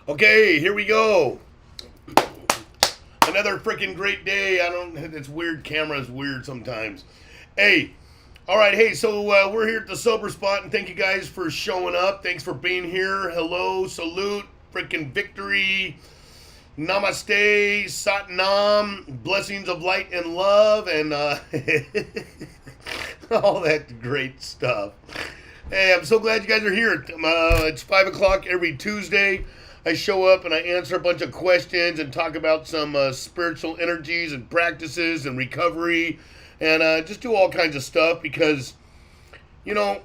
Okay, here we go. Another freaking great day. It's weird. Camera's weird sometimes. Hey, all right. Hey, so we're here at the Sober Spot, and thank you guys for showing up. Thanks for being here. Hello, salute, freaking victory, namaste, satnam, blessings of light and love, and all that great stuff. Hey, I'm so glad you guys are here. It's 5 o'clock every Tuesday. I show up and I answer a bunch of questions and talk about some spiritual energies and practices and recovery and just do all kinds of stuff because, you know,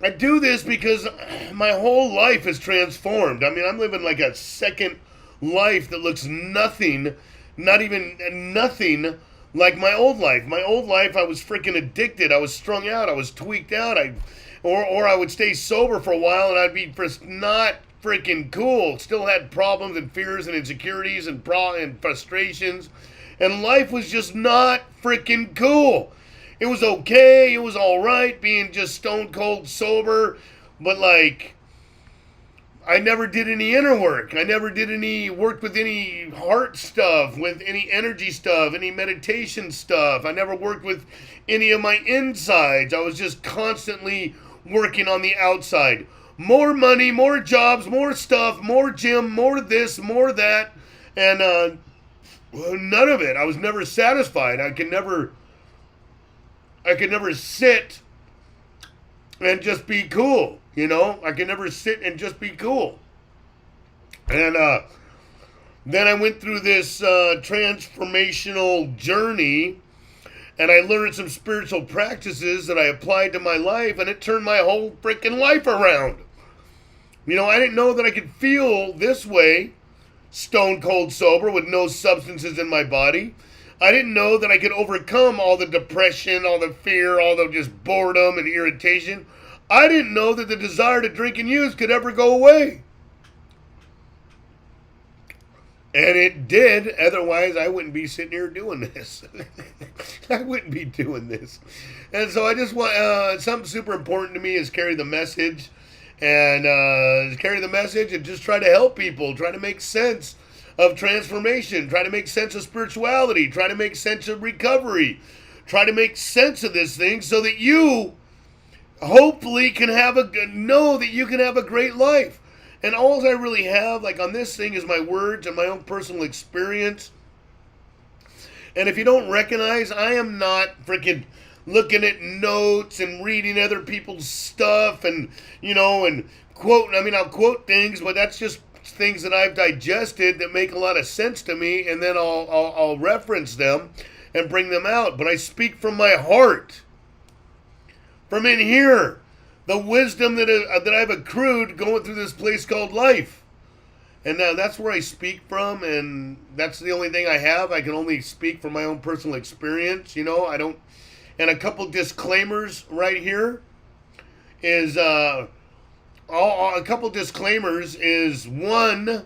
I do this because my whole life is transformed. I mean, I'm living like a second life that looks nothing, not even nothing like my old life. My old life, I was freaking addicted. I was strung out. I was tweaked out. Or I would stay sober for a while and I'd be just not freaking cool. Still had problems and fears and insecurities and frustrations. And life was just not freaking cool. It was okay. It was all right being just stone cold sober. But like, I never did any inner work. I never did any work with any heart stuff, with any energy stuff, any meditation stuff. I never worked with any of my insides. I was just constantly working on the outside. More money, more jobs, more stuff, more gym, more this, more that. And none of it. I was never satisfied. I could never sit and just be cool. You know, I could never sit and just be cool. And then I went through this transformational journey and I learned some spiritual practices that I applied to my life and it turned my whole freaking life around. You know, I didn't know that I could feel this way, stone cold sober with no substances in my body. I didn't know that I could overcome all the depression, all the fear, all the just boredom and irritation. I didn't know that the desire to drink and use could ever go away. And it did. Otherwise, I wouldn't be sitting here doing this. I wouldn't be doing this. And so I just want, something super important to me is carry the message. And carry the message and just try to help people. Try to make sense of transformation. Try to make sense of spirituality. Try to make sense of recovery. Try to make sense of this thing so that you hopefully know that you can have a great life. And all I really have, like on this thing, is my words and my own personal experience. And if you don't recognize, I am not freaking looking at notes and reading other people's stuff and, you know, and quoting. I mean, I'll quote things, but that's just things that I've digested that make a lot of sense to me. And then I'll reference them and bring them out. But I speak from my heart. From in here. The wisdom that I've accrued going through this place called life. And that's where I speak from, and that's the only thing I have. I can only speak from my own personal experience, you know. I don't. And a couple disclaimers right here is a couple disclaimers is one,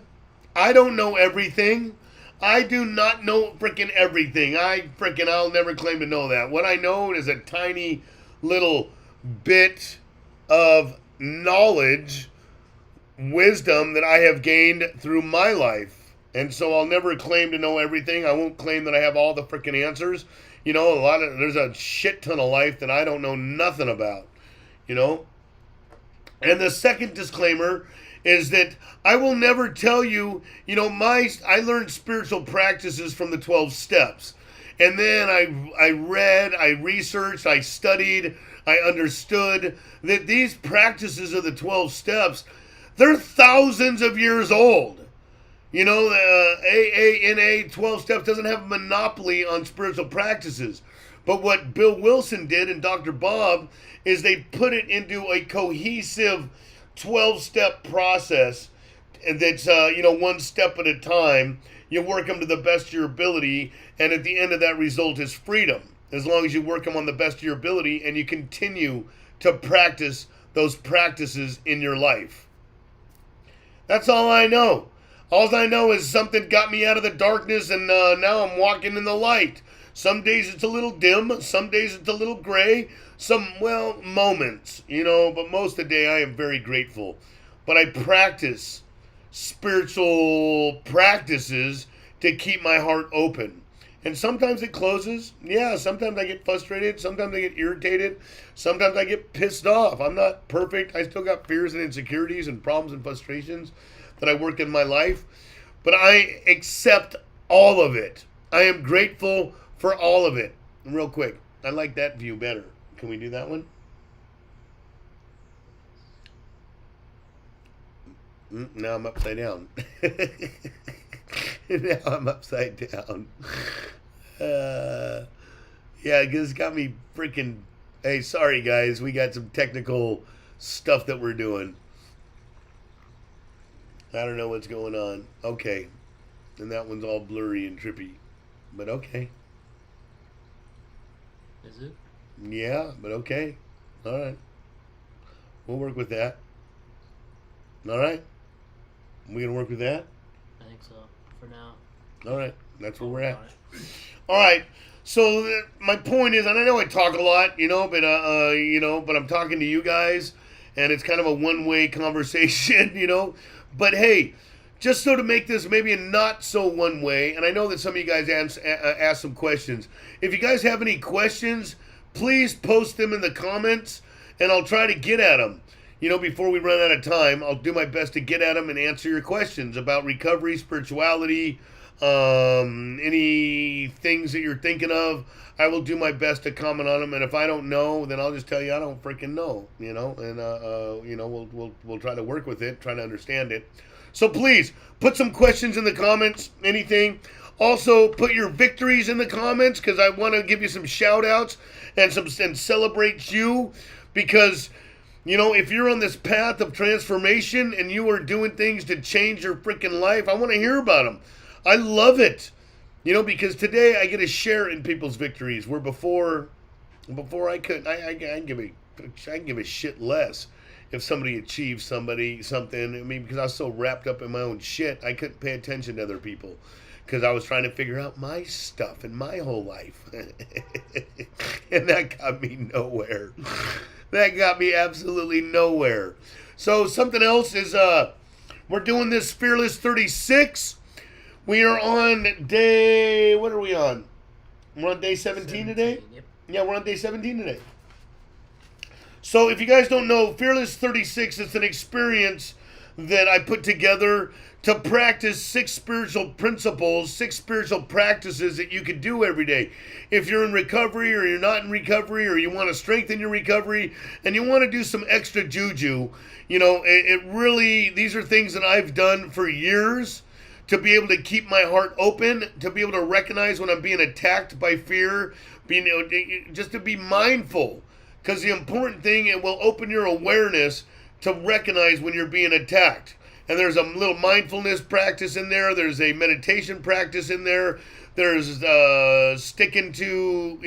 I don't know everything. I do not know freaking everything. I'll never claim to know that. What I know is a tiny little bit of knowledge, wisdom that I have gained through my life. And so I'll never claim to know everything. I won't claim that I have all the freaking answers. You know, there's a shit ton of life that I don't know nothing about, you know. And the second disclaimer is that I will never tell you, you know, I learned spiritual practices from the 12 steps. And then I read, I researched, I studied, I understood that these practices of the 12 steps, they're thousands of years old. You know, AANA 12 steps doesn't have a monopoly on spiritual practices. But what Bill Wilson did and Dr. Bob is they put it into a cohesive 12-step process that's, you know, one step at a time. You work them to the best of your ability, and at the end of that result is freedom. As long as you work them on the best of your ability and you continue to practice those practices in your life. That's all I know. All I know is something got me out of the darkness and now I'm walking in the light. Some days it's a little dim. Some days it's a little gray. Moments, you know. But most of the day I am very grateful. but I practice spiritual practices to keep my heart open. And sometimes it closes. Yeah, sometimes I get frustrated. Sometimes I get irritated. Sometimes I get pissed off. I'm not perfect. I still got fears and insecurities and problems and frustrations that I work in my life. But I accept all of it. I am grateful for all of it. And real quick, I like that view better. Can we do that one? Now I'm upside down. Now I'm upside down. Yeah, it's got me freaking. Hey, sorry guys, we got some technical stuff that we're doing. I don't know what's going on. Okay, and that one's all blurry and trippy, but okay. Is it? Yeah, but okay. All right, we'll work with that. All right, we gonna work with that. I think so. For now. All right, that's where we're at. All right. So my point is, and I know I talk a lot, but I'm talking to you guys, and it's kind of a one-way conversation, But hey, just so to make this maybe a not so one-way, and I know that some of you guys asked some questions. If you guys have any questions, please post them in the comments, and I'll try to get at them. Before we run out of time, I'll do my best to get at them and answer your questions about recovery, spirituality, any things that you're thinking of. I will do my best to comment on them, and if I don't know, then I'll just tell you I don't freaking know, and we'll try to work with it, try to understand it. So please put some questions in the comments, anything. Also put your victories in the comments, because I want to give you some shout outs and celebrate you, because if you're on this path of transformation and you are doing things to change your freaking life, I want to hear about them. I love it, because today I get a share in people's victories, where before I couldn't. I can give a shit less if somebody achieves something. I mean, because I was so wrapped up in my own shit, I couldn't pay attention to other people, because I was trying to figure out my stuff in my whole life, and that got me nowhere. That got me absolutely nowhere. So something else is, we're doing this Fearless 36. We are on day, what are we on? We're on day 17 today? Yep. Yeah, we're on day 17 today. So if you guys don't know, Fearless 36 is an experience that I put together to practice 6 spiritual principles, 6 spiritual practices that you can do every day. If you're in recovery, or you're not in recovery, or you want to strengthen your recovery, and you want to do some extra juju, it really, these are things that I've done for years to be able to keep my heart open, to be able to recognize when I'm being attacked by fear, just to be mindful. Because the important thing, it will open your awareness to recognize when you're being attacked. And there's a little mindfulness practice in there. There's a meditation practice in there. There's sticking to,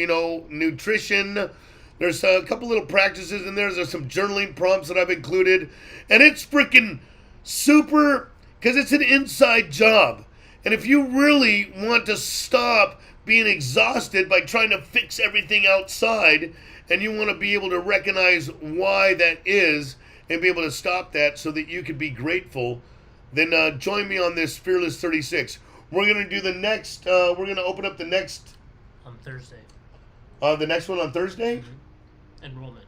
nutrition. There's a couple little practices in there. There's some journaling prompts that I've included. And it's freaking super, because it's an inside job. And if you really want to stop being exhausted by trying to fix everything outside, and you want to be able to recognize why that is, and be able to stop that so that you can be grateful, then join me on this Fearless 36. We're going to do the next, we're going to open up the next... On Thursday. The next one on Thursday? Mm-hmm. Enrollment.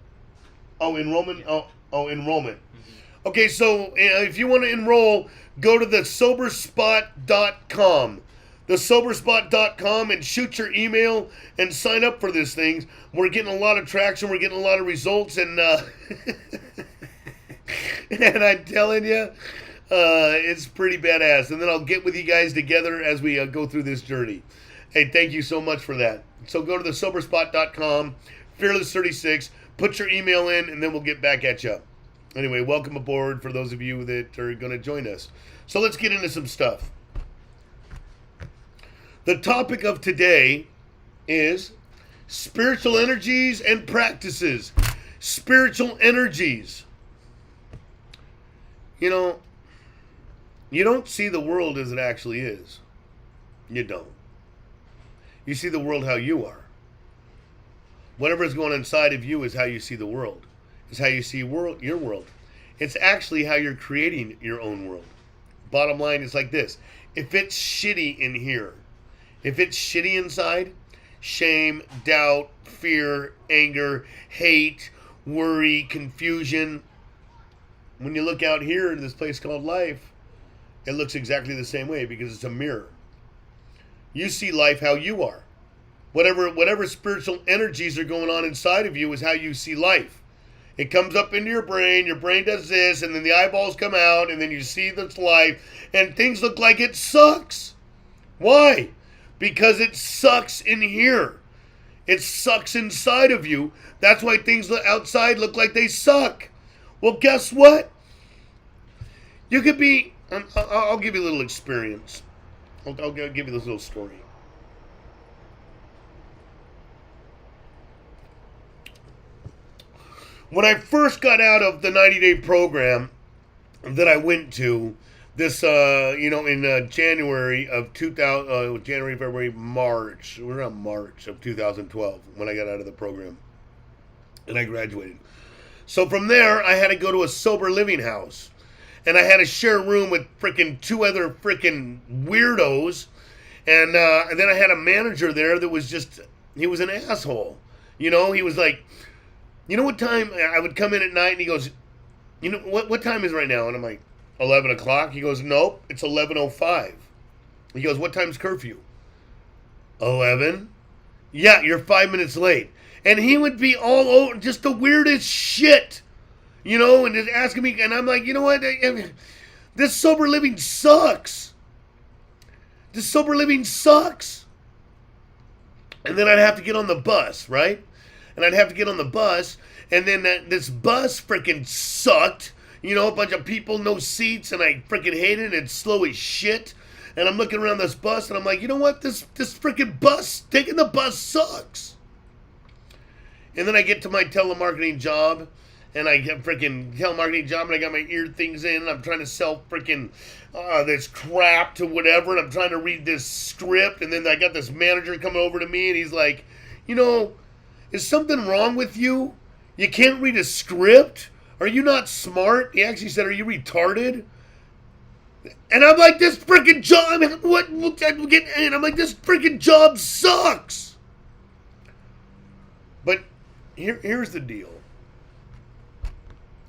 Oh, enrollment? Yeah. Oh, enrollment. Mm-hmm. Okay, so if you want to enroll, go to thesoberspot.com. Thesoberspot.com, and shoot your email and sign up for this thing. We're getting a lot of traction. We're getting a lot of results, and and I'm telling you, it's pretty badass. And then I'll get with you guys together as we go through this journey. Hey, thank you so much for that. So go to thesoberspot.com, Fearless 36, put your email in, and then we'll get back at you. Anyway, welcome aboard for those of you that are going to join us. So let's get into some stuff. The topic of today is spiritual energies and practices. Spiritual energies. You don't see the world as it actually is. You don't. You see the world how you are. Whatever is going on inside of you is how you see the world. Is how you see your world. It's actually how you're creating your own world. Bottom line is like this. If it's shitty in here, if it's shitty inside, shame, doubt, fear, anger, hate, worry, confusion, when you look out here in this place called life, it looks exactly the same way because it's a mirror. You see life how you are. Whatever spiritual energies are going on inside of you is how you see life. It comes up into your brain does this, and then the eyeballs come out, and then you see this life, and things look like it sucks. Why? Because it sucks in here. It sucks inside of you. That's why things outside look like they suck. Well, guess what? You could be, I'll give you a little experience. I'll give you this little story. When I first got out of the 90-day program that I went to, this, in January of 2000, January, February, March, we're on March of 2012 when I got out of the program and I graduated. So from there, I had to go to a sober living house and I had to share a room with freaking two other freaking weirdos. And then I had a manager there that was he was an asshole. He was like, you know what time I would come in at night, and he goes, you know, what time is it right now? And I'm like, 11 o'clock. He goes, nope, it's 11:05. He goes, what time's curfew? 11? Yeah, you're 5 minutes late. And he would be all over, just the weirdest shit, and just asking me, and I'm like, you know what? This sober living sucks. This sober living sucks. And then I'd have to get on the bus, right? And I'd have to get on the bus, and then this bus freaking sucked. A bunch of people, no seats, and I freaking hated it. It's slow as shit. And I'm looking around this bus, and I'm like, you know what? This freaking bus, taking the bus sucks. And then I get to my telemarketing job, and I get freaking telemarketing job, and I got my ear things in, and I'm trying to sell freaking this crap to whatever, and I'm trying to read this script, and then I got this manager coming over to me, and he's like, is something wrong with you? You can't read a script? Are you not smart? He actually said, are you retarded? And I'm like, this freaking job, and I'm like, this freaking job sucks. But here's the deal.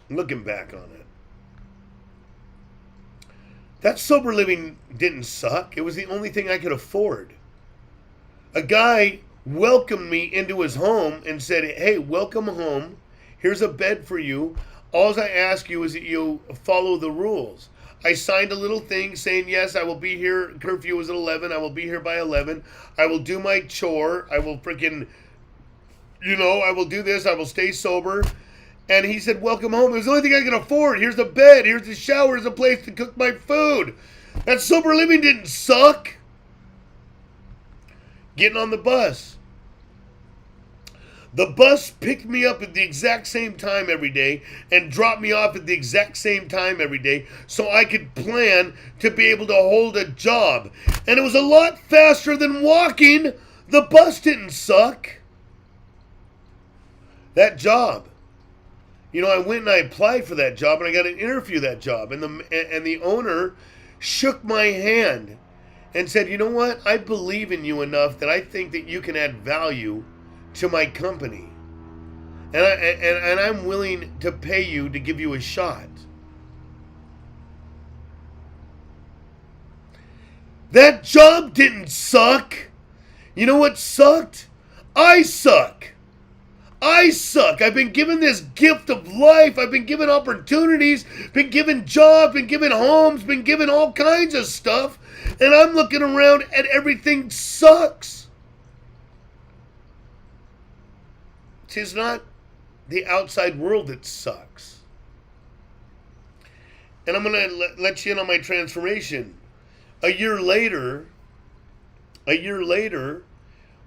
Looking back on it, that sober living didn't suck. It was the only thing I could afford. A guy welcomed me into his home and said, hey, welcome home. Here's a bed for you. All I ask you is that you follow the rules. I signed a little thing saying, yes, I will be here. Curfew is at 11. I will be here by 11. I will do my chore. I will freaking, I will do this. I will stay sober. And he said, welcome home. It was the only thing I could afford. Here's a bed. Here's the shower. Here's a place to cook my food. That sober living didn't suck. Getting on the bus. The bus picked me up at the exact same time every day and dropped me off at the exact same time every day so I could plan to be able to hold a job. And it was a lot faster than walking. The bus didn't suck. That job. I went and I applied for that job and I got an interview that job. And the owner shook my hand and said, you know what? I believe in you enough that I think that you can add value to my company, and I'm willing to pay you to give you a shot. That job didn't suck. You know what sucked? I suck. I've been given this gift of life. I've been given opportunities, been given jobs, been given homes, been given all kinds of stuff, and I'm looking around and everything sucks. It's not the outside world that sucks. And I'm going to let you in on my transformation. A year later,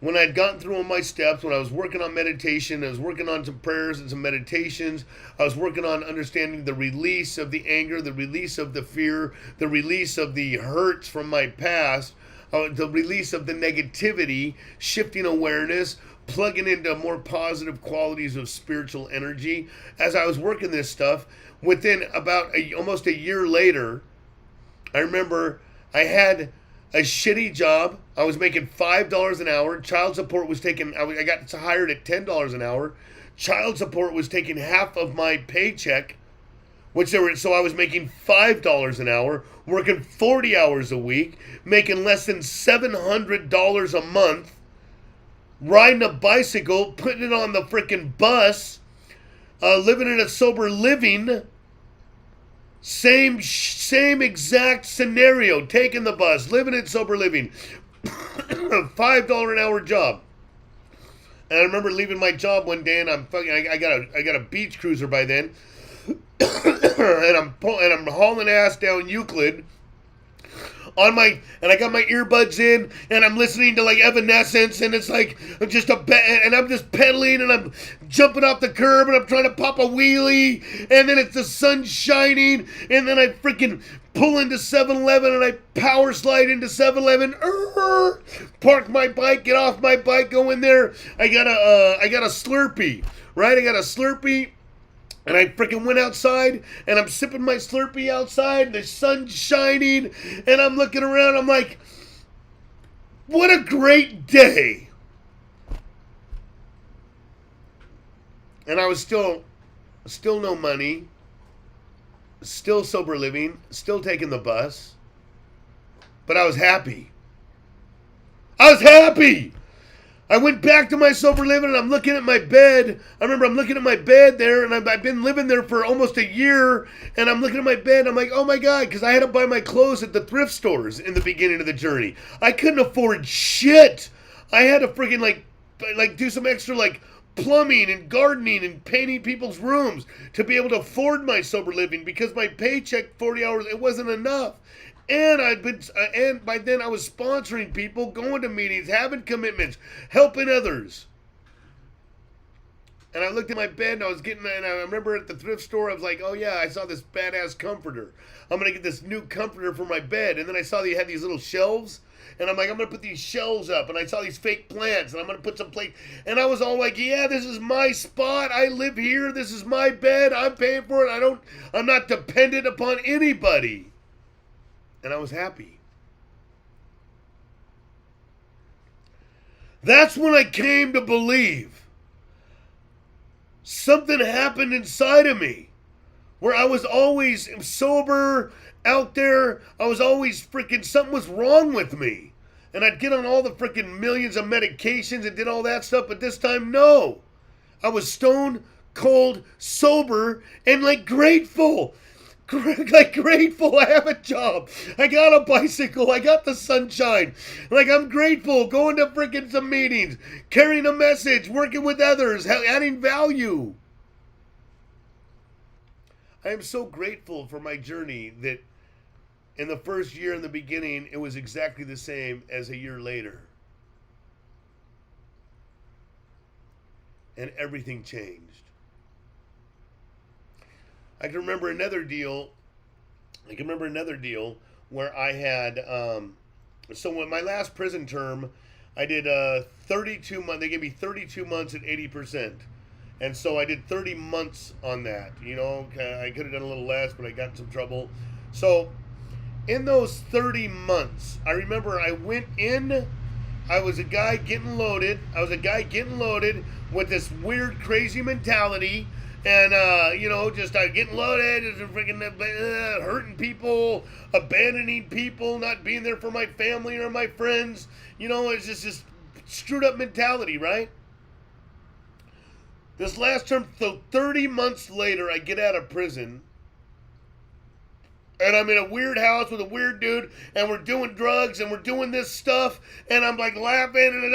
when I'd gotten through all my steps, when I was working on meditation, I was working on some prayers and some meditations, I was working on understanding the release of the anger, the release of the fear, the release of the hurts from my past, the release of the negativity, shifting awareness, plugging into more positive qualities of spiritual energy as I was working this stuff. Within about almost a year later, I remember I had a shitty job. I was making $5 an hour. Child support was taking, I got hired at $10 an hour. Child support was taking half of my paycheck, so I was making $5 an hour, working 40 hours a week, making less than $700 a month, riding a bicycle, putting it on the freaking bus, living in a sober living. Same exact scenario. Taking the bus, living in sober living, $5 an hour job. And I remember leaving my job one day, and I got a beach cruiser by then, and I'm hauling ass down Euclid. And I got my earbuds in, and I'm listening to like Evanescence, and it's like and I'm just pedaling, and I'm jumping off the curb, and I'm trying to pop a wheelie, and then it's the sun shining, and then I freaking pull into 7-Eleven, and I power slide into 7-Eleven, park my bike, get off my bike, go in there. I got a Slurpee, right? I got a Slurpee. And I freaking went outside, and I'm sipping my Slurpee outside, and the sun's shining, and I'm looking around, I'm like, what a great day. And I was still no money, still sober living, still taking the bus, but I was happy. I was happy. I went back to my sober living, and I'm looking at my bed. I remember I'm looking at my bed there, and I've been living there for almost a year, and I'm looking at my bed, and I'm like, oh my God, because I had to buy my clothes at the thrift stores in the beginning of the journey. I couldn't afford shit. I had to freaking like do some extra like plumbing and gardening and painting people's rooms to be able to afford my sober living, because my paycheck 40 hours, it wasn't enough. And by then I was sponsoring people, going to meetings, having commitments, helping others. And I looked at my bed, and I remember at the thrift store, I was like, oh yeah, I saw this badass comforter. I'm going to get this new comforter for my bed. And then I saw that you had these little shelves, and I'm like, I'm going to put these shelves up. And I saw these fake plants, and I'm going to put some plates. And I was all like, yeah, this is my spot. I live here. This is my bed. I'm paying for it. I'm not dependent upon anybody. And I was happy. That's when I came to believe something happened inside of me, where I was always sober, out there. I was always something was wrong with me. And I'd get on all the freaking millions of medications and did all that stuff, but this time, no. I was stone cold, sober, and like grateful. Like grateful I have a job. I got a bicycle. I got the sunshine. Like I'm grateful going to freaking some meetings, carrying a message, working with others, adding value. I am so grateful for my journey that in the first year in the beginning, it was exactly the same as a year later. And everything changed. I can remember another deal where I had, so when my last prison term, I did 32 months. They gave me 32 months at 80%. And so I did 30 months on that. You know, I could have done a little less, but I got in some trouble. So in those 30 months, I remember I went in, I was a guy getting loaded. With this weird, crazy mentality. And, just getting loaded, freaking hurting people, abandoning people, not being there for my family or my friends. It's just this screwed up mentality, right? This last term, so 30 months later, I get out of prison. And I'm in a weird house with a weird dude, and we're doing drugs, and we're doing this stuff, and I'm like laughing,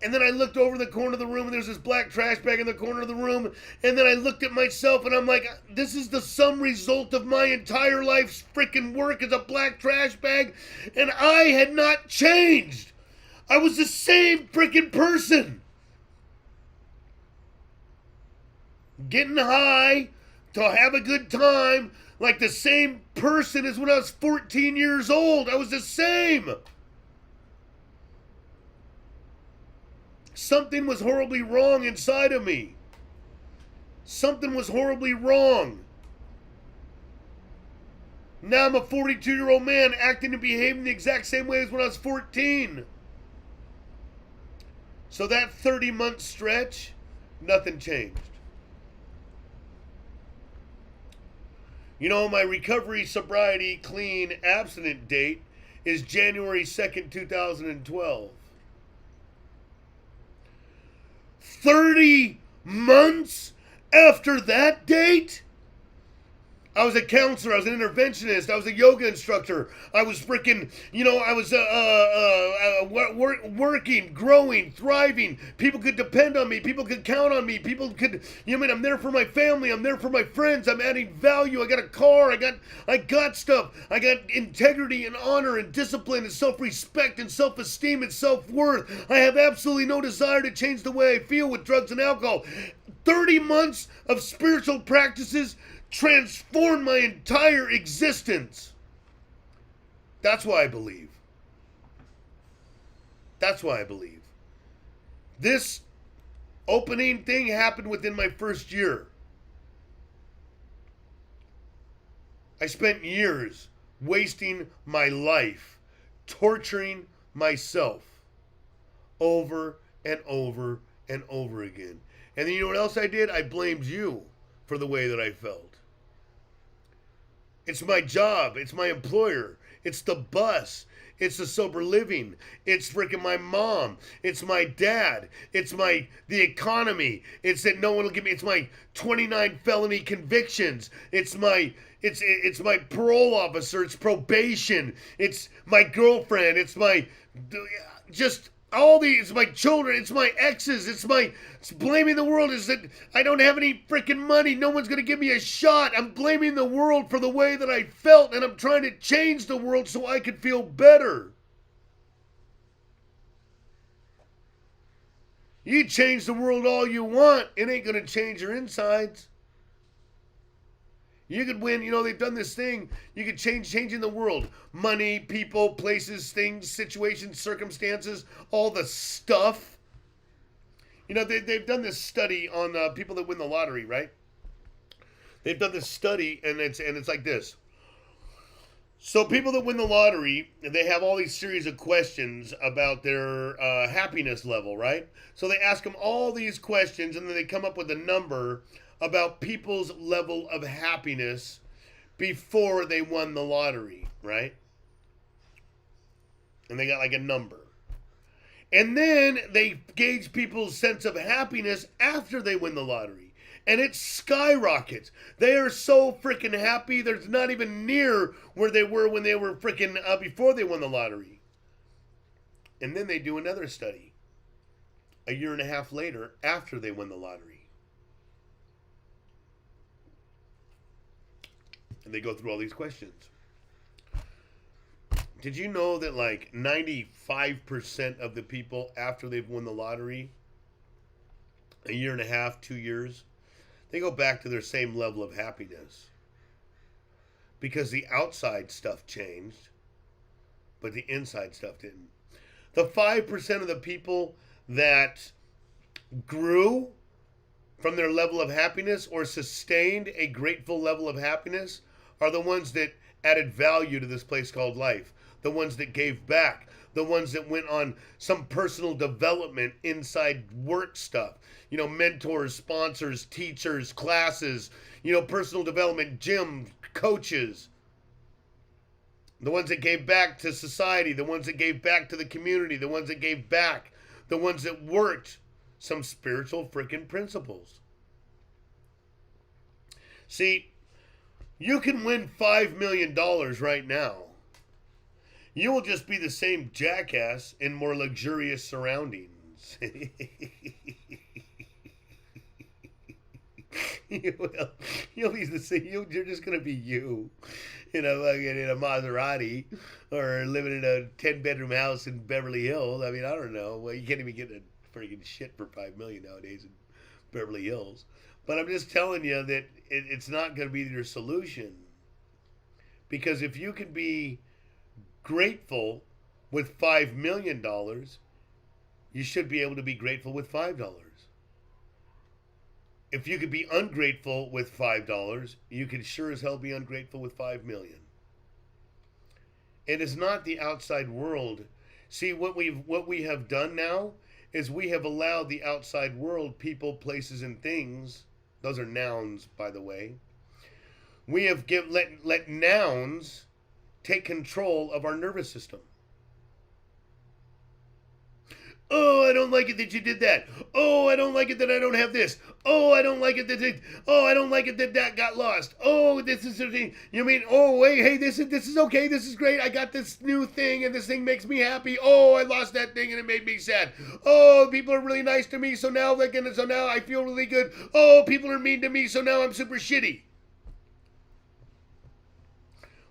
and then I looked over the corner of the room, and there's this black trash bag in the corner of the room. And then I looked at myself, and I'm like, this is the sum result of my entire life's freaking work as a black trash bag. And I had not changed. I was the same freaking person. Getting high to have a good time, like the same person as when I was 14 years old. I was the same. Something was horribly wrong inside of me. Something was horribly wrong. Now I'm a 42-year-old man acting and behaving the exact same way as when I was 14. So that 30-month stretch, nothing changed. You know, my recovery, sobriety, clean, abstinent date is January 2nd, 2012. 30 months after that date? I was a counselor. I was an interventionist. I was a yoga instructor. I was freaking, I was working, growing, thriving. People could depend on me. People could count on me. People could, I'm there for my family. I'm there for my friends. I'm adding value. I got a car. I got stuff. I got integrity and honor and discipline and self-respect and self-esteem and self-worth. I have absolutely no desire to change the way I feel with drugs and alcohol. 30 months of spiritual practices transformed my entire existence. That's why I believe. That's why I believe. This opening thing happened within my first year. I spent years wasting my life torturing myself over and over and over again. And then you know what else I did? I blamed you for the way that I felt. It's my job. It's my employer. It's the bus. It's the sober living. It's freaking my mom. It's my dad. It's the economy. It's that no one will give me. It's my 29 felony convictions. It's my parole officer. It's probation. It's my girlfriend. It's my just all these, my children, it's my exes, it's blaming the world is that I don't have any freaking money, no one's going to give me a shot. I'm blaming the world for the way that I felt, and I'm trying to change the world so I could feel better. You change the world all you want, it ain't going to change your insides. You could win, they've done this thing. You could changing the world. Money, people, places, things, situations, circumstances, all the stuff. They've done this study on people that win the lottery, right? They've done this study, and it's like this. So people that win the lottery, they have all these series of questions about their happiness level, right? So they ask them all these questions, and then they come up with a number about people's level of happiness before they won the lottery, right? And they got like a number. And then they gauge people's sense of happiness after they win the lottery. And it skyrockets. They are so freaking happy. There's not even near where they were when they were freaking before they won the lottery. And then they do another study a year and a half later after they won the lottery. And they go through all these questions. Did you know that like 95% of the people after they've won the lottery, a year and a half, 2 years, they go back to their same level of happiness? Because the outside stuff changed, but the inside stuff didn't. The 5% of the people that grew from their level of happiness or sustained a grateful level of happiness are the ones that added value to this place called life. The ones that gave back. The ones that went on some personal development inside work stuff. Mentors, sponsors, teachers, classes, personal development, gym, coaches. The ones that gave back to society. The ones that gave back to the community. The ones that gave back. The ones that worked some spiritual freaking principles. See, you can win $5 million right now. You will just be the same jackass in more luxurious surroundings. You will. You'll be the same. You're just going to be you. In a Maserati or living in a 10-bedroom house in Beverly Hills. I mean, I don't know. Well, you can't even get a freaking shit for $5 million nowadays in Beverly Hills. But I'm just telling you that it's not going to be your solution. Because if you can be grateful with $5 million, you should be able to be grateful with $5. If you could be ungrateful with $5, you could sure as hell be ungrateful with 5 million. It is not the outside world. See, what we have done now is we have allowed the outside world, people, places, and things. Those are nouns, by the way. We have let nouns take control of our nervous system. Oh, I don't like it that you did that. Oh, I don't like it that I don't have this. Oh, I don't like it I don't like it that got lost. Oh, this is the thing. You mean, oh, wait, hey, this is okay. This is great. I got this new thing and this thing makes me happy. Oh, I lost that thing and it made me sad. Oh, people are really nice to me, so now I feel really good. Oh, people are mean to me, so now I'm super shitty.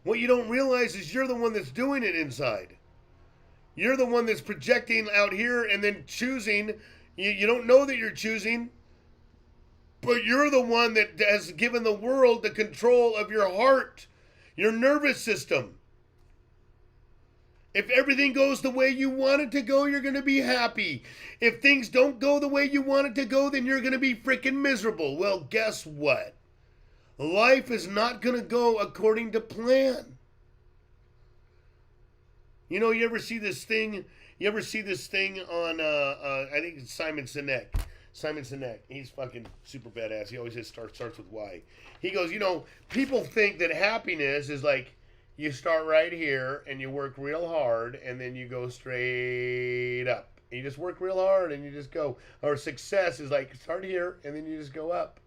What you don't realize is you're the one that's doing it inside. You're the one that's projecting out here and then choosing. You don't know that you're choosing, but you're the one that has given the world the control of your heart, your nervous system. If everything goes the way you want it to go, you're going to be happy. If things don't go the way you want it to go, then you're going to be freaking miserable. Well, guess what? Life is not going to go according to plan. You know, you ever see this thing on, I think it's Simon Sinek. Simon Sinek, he's fucking super badass. He always starts with Y. He goes, you know, people think that happiness is like you start right here and you work real hard and then you go straight up. You just work real hard and you just go. Or success is like start here and then you just go up.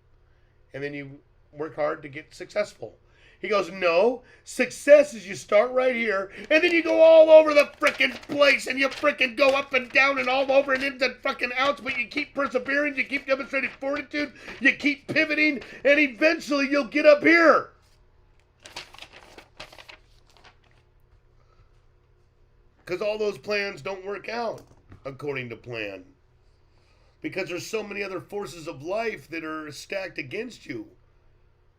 And then you work hard to get successful. He goes, no, success is you start right here, and then you go all over the frickin' place, and you frickin' go up and down and all over and into frickin' outs, but you keep persevering, you keep demonstrating fortitude, you keep pivoting, and eventually you'll get up here. Because all those plans don't work out according to plan. Because there's so many other forces of life that are stacked against you.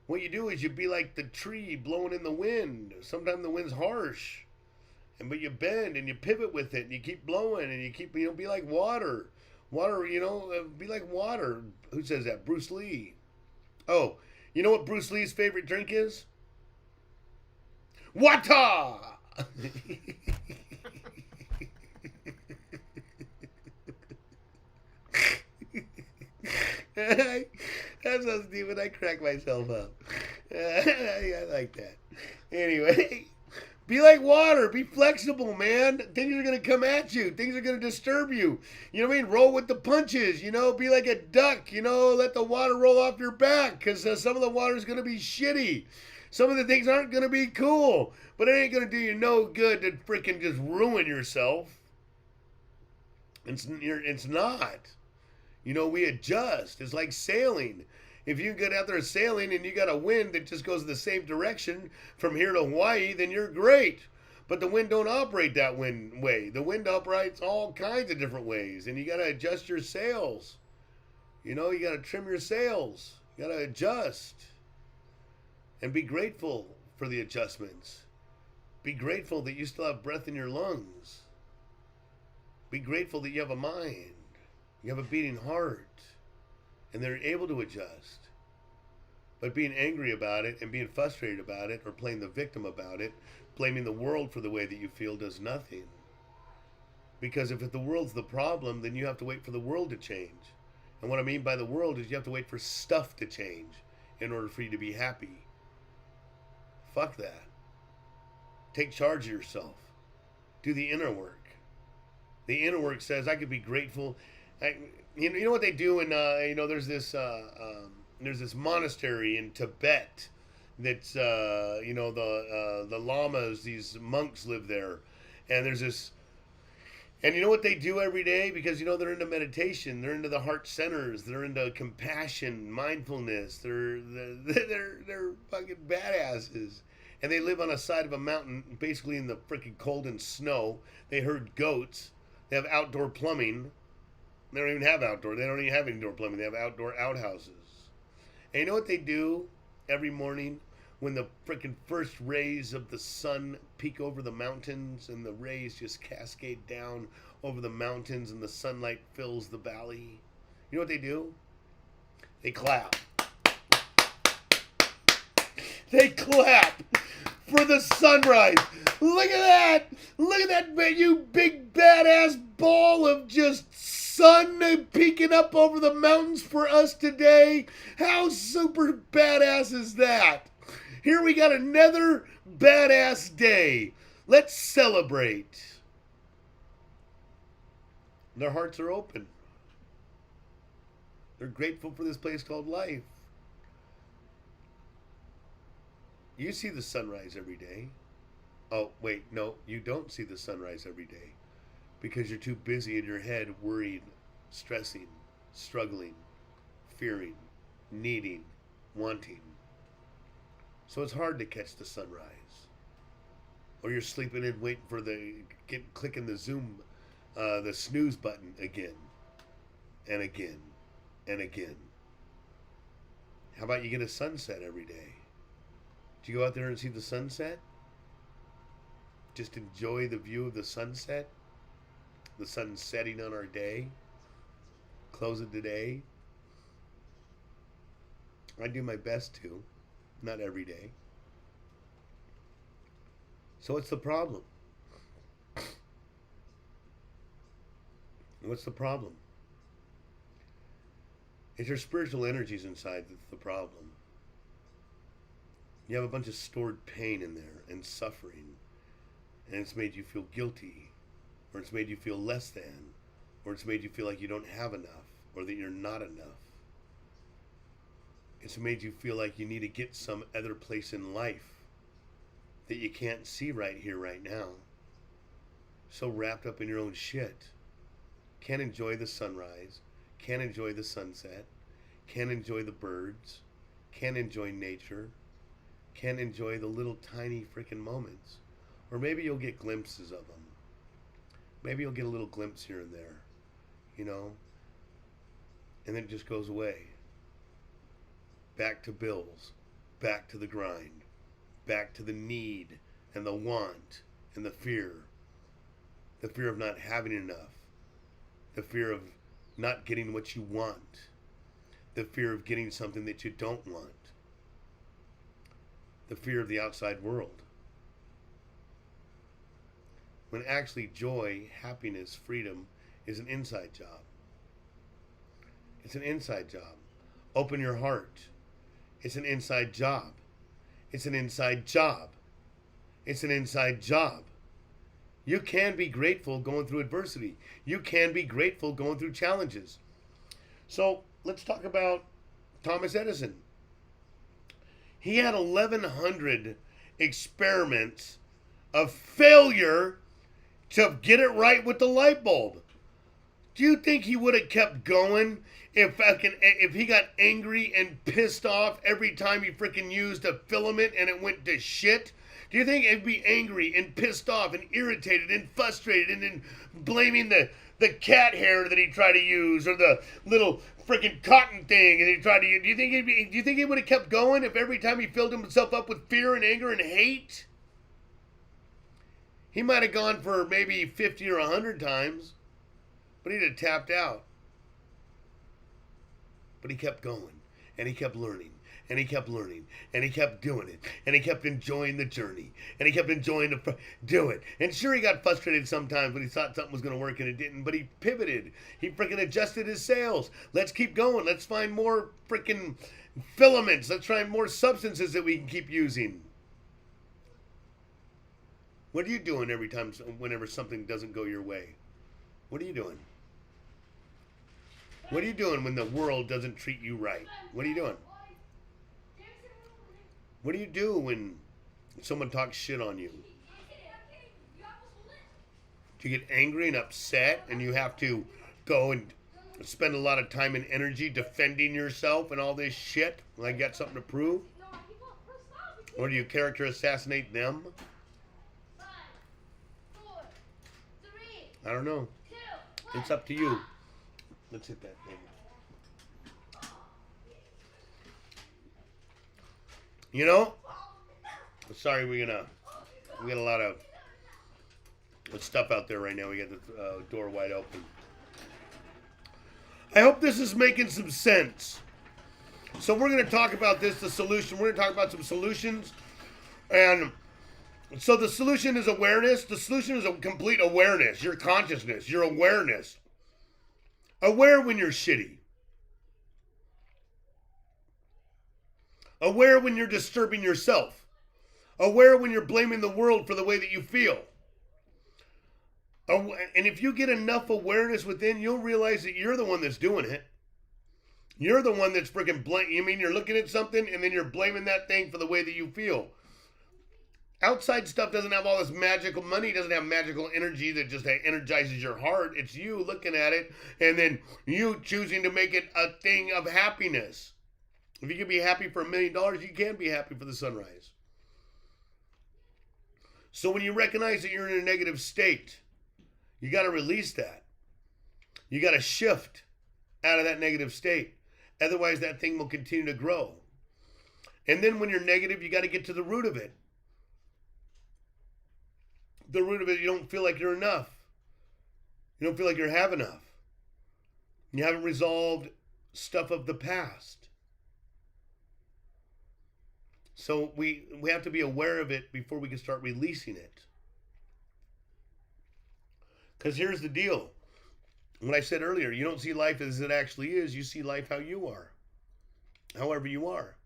What you do is you be like the tree blowing in the wind. Sometimes the wind's harsh, but you bend and you pivot with it and you keep blowing and you keep, be like water. Water, be like water. Who says that? Bruce Lee. Oh, you know what Bruce Lee's favorite drink is? Water! That's so stupid. I crack myself up. I like that. Anyway, be like water. Be flexible, man. Things are going to come at you. Things are going to disturb you. You know what I mean? Roll with the punches. Be like a duck. Let the water roll off your back because some of the water is going to be shitty. Some of the things aren't going to be cool. But it ain't going to do you no good to freaking just ruin yourself. It's not. We adjust. It's like sailing. If you get out there sailing and you got a wind that just goes in the same direction from here to Hawaii, then you're great. But the wind don't operate that way. The wind operates all kinds of different ways, and you got to adjust your sails. You got to trim your sails. You got to adjust. And be grateful for the adjustments. Be grateful that you still have breath in your lungs. Be grateful that you have a mind. You have a beating heart, and they're able to adjust. But being angry about it and being frustrated about it or playing the victim about it, blaming the world for the way that you feel does nothing. Because if the world's the problem, then you have to wait for the world to change. And what I mean by the world is you have to wait for stuff to change in order for you to be happy. Fuck that. Take charge of yourself. Do the inner work. The inner work says I could be grateful. You know what they do in there's this monastery in Tibet that's the lamas, these monks live there, and there's this, and you know what they do every day, because they're into meditation, they're into the heart centers, they're into compassion, mindfulness, they're fucking badasses, and they live on a side of a mountain, basically in the freaking cold and snow. They herd goats. They have outdoor plumbing. They don't even have outdoor. They don't even have indoor plumbing. They have outdoor outhouses. And you know what they do every morning? when the freaking first rays of the sun peek over the mountains and the rays just cascade down over the mountains and the sunlight fills the valley. You know what they do? They clap. They clap for the sunrise. Look at that. Look at that, man. You big badass ball of just sun peeking up over the mountains for us today. How super badass is that? Here we got another badass day. Let's celebrate. Their hearts are open. They're grateful for this place called life. You see the sunrise every day. Oh, wait, no, you don't see the sunrise every day because you're too busy in your head worried, stressing, struggling, fearing, needing, wanting. So it's hard to catch the sunrise. Or you're sleeping in waiting for clicking the Zoom, the snooze button again and again and again. How about you get a sunset every day? Do you go out there and see the sunset? Just enjoy the view of the sunset? The sun setting on our day? Closing today? I do my best to. Not every day. So what's the problem? What's the problem? It's your spiritual energies inside that's the problem. You have a bunch of stored pain in there and suffering, and it's made you feel guilty, or it's made you feel less than, or it's made you feel like you don't have enough, or that you're not enough. It's made you feel like you need to get some other place in life that you can't see right here, right now. So wrapped up in your own shit. Can't enjoy the sunrise, can't enjoy the sunset, can't enjoy the birds, can't enjoy nature, can't enjoy the little tiny freaking moments. Or maybe you'll get glimpses of them. Maybe you'll get a little glimpse here and there, you know, and then it just goes away. Back to bills, back to the grind, back to the need and the want and the fear of not having enough, the fear of not getting what you want, the fear of getting something that you don't want, the fear of the outside world. When actually joy, happiness, freedom is an inside job. It's an inside job. Open your heart. It's an inside job. It's an inside job. It's an inside job. You can be grateful going through adversity. You can be grateful going through challenges. So let's talk about Thomas Edison. He had 1,100 experiments of failure to get it right with the light bulb. Do you think he would have kept going if he got angry and pissed off every time he freaking used a filament and it went to shit? Do you think he'd be angry and pissed off and irritated and frustrated and then blaming the cat hair that he tried to use or the little freaking cotton thing and he tried to use? Do you think he would have kept going if every time he filled himself up with fear and anger and hate? He might have gone for maybe 50 or 100 times, but he'd have tapped out. But he kept going, and he kept learning, and he kept learning, and he kept doing it, and he kept enjoying the journey, and he kept enjoying to do it. And sure, he got frustrated sometimes when he thought something was going to work and it didn't, but he pivoted. He freaking adjusted his sails. Let's keep going. Let's find more freaking filaments. Let's find more substances that we can keep using. What are you doing whenever something doesn't go your way? What are you doing? What are you doing when the world doesn't treat you right? What are you doing? What do you do when someone talks shit on you? Do you get angry and upset and you have to go and spend a lot of time and energy defending yourself and all this shit? Like you got something to prove? Or do you character assassinate them? I don't know. It's up to you. Let's hit that thing. You know, Sorry, we got a lot of stuff out there right now. We got the door wide open. I hope this is making some sense. So we're going to talk about this, the solution. We're going to talk about some solutions. And so the solution is awareness. The solution is a complete awareness. Your consciousness, your awareness. Aware when you're shitty. Aware when you're disturbing yourself. Aware when you're blaming the world for the way that you feel. And if you get enough awareness within, you'll realize that you're the one that's doing it. You're the one that's freaking you mean you're looking at something and then you're blaming that thing for the way that you feel. Outside stuff doesn't have all this magical money, doesn't have magical energy that just energizes your heart. It's you looking at it and then you choosing to make it a thing of happiness. If you can be happy for $1 million, you can be happy for the sunrise. So when you recognize that you're in a negative state, you got to release that. You got to shift out of that negative state. Otherwise, that thing will continue to grow. And then when you're negative, you got to get to the root of it. The root of it, you don't feel like you're enough. You don't feel like you have enough. You haven't resolved stuff of the past. So we have to be aware of it before we can start releasing it. Because here's the deal. What I said earlier, you don't see life as it actually is. You see life how you are. However you are.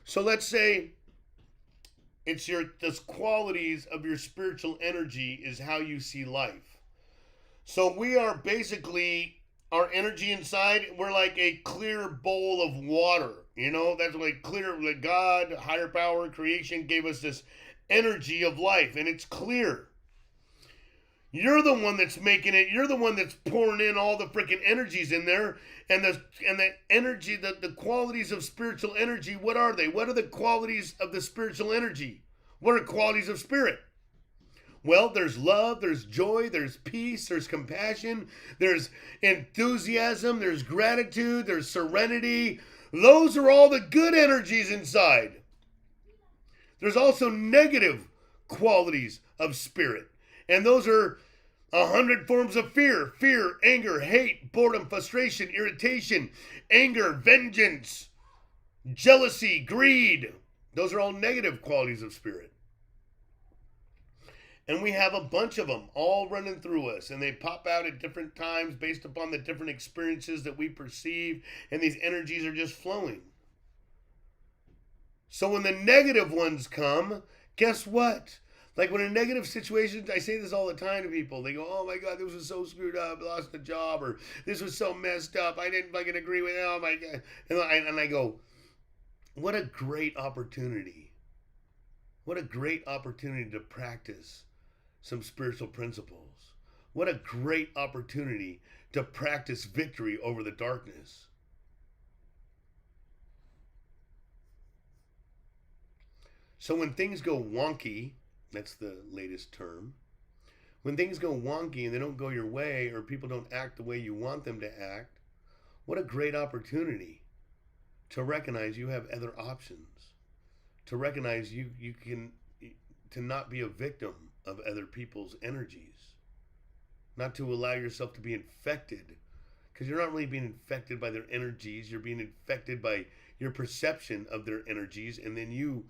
So let's say it's the qualities of your spiritual energy is how you see life. So we are basically, our energy inside, we're like a clear bowl of water. You know, that's like clear, like God, higher power, creation gave us this energy of life, and it's clear. You're the one that's making it. You're the one that's pouring in all the freaking energies in there. And the energy, the qualities of spiritual energy, what are they? What are the qualities of the spiritual energy? What are qualities of spirit? Well, there's love, there's joy, there's peace, there's compassion, there's enthusiasm, there's gratitude, there's serenity. Those are all the good energies inside. There's also negative qualities of spirit. And those are 100 forms of fear. Fear, anger, hate, boredom, frustration, irritation, anger, vengeance, jealousy, greed. Those are all negative qualities of spirit. And we have a bunch of them all running through us. And they pop out at different times based upon the different experiences that we perceive. And these energies are just flowing. So when the negative ones come, guess what? Like when in negative situations, I say this all the time to people. They go, oh my God, this was so screwed up. I lost a job. Or this was so messed up. I didn't fucking agree with it. Oh my God. And I go, what a great opportunity. What a great opportunity to practice some spiritual principles. What a great opportunity to practice victory over the darkness. So when things go wonky, that's the latest term. When things go wonky and they don't go your way, or people don't act the way you want them to act, what a great opportunity to recognize you have other options. To recognize you can, to not be a victim of other people's energies. Not to allow yourself to be infected. Because you're not really being infected by their energies. You're being infected by your perception of their energies. And then you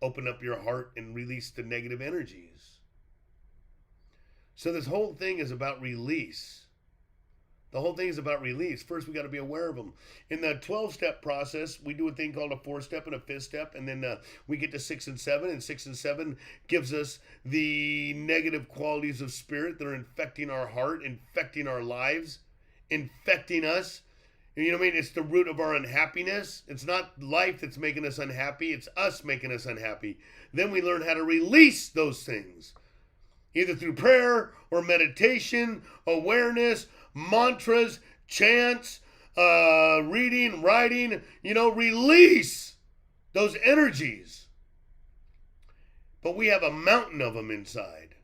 open up your heart and release the negative energies. So this whole thing is about release. The whole thing is about release. First, we got to be aware of them. In the 12-step process, we do a thing called a 4-step and a 5th step, and then we get to 6 and 7, and 6 and 7 gives us the negative qualities of spirit that are infecting our heart, infecting our lives, infecting us. You know what I mean? It's the root of our unhappiness. It's not life that's making us unhappy. It's us making us unhappy. Then we learn how to release those things. Either through prayer or meditation, awareness, mantras, chants, reading, writing. Release those energies. But we have a mountain of them inside.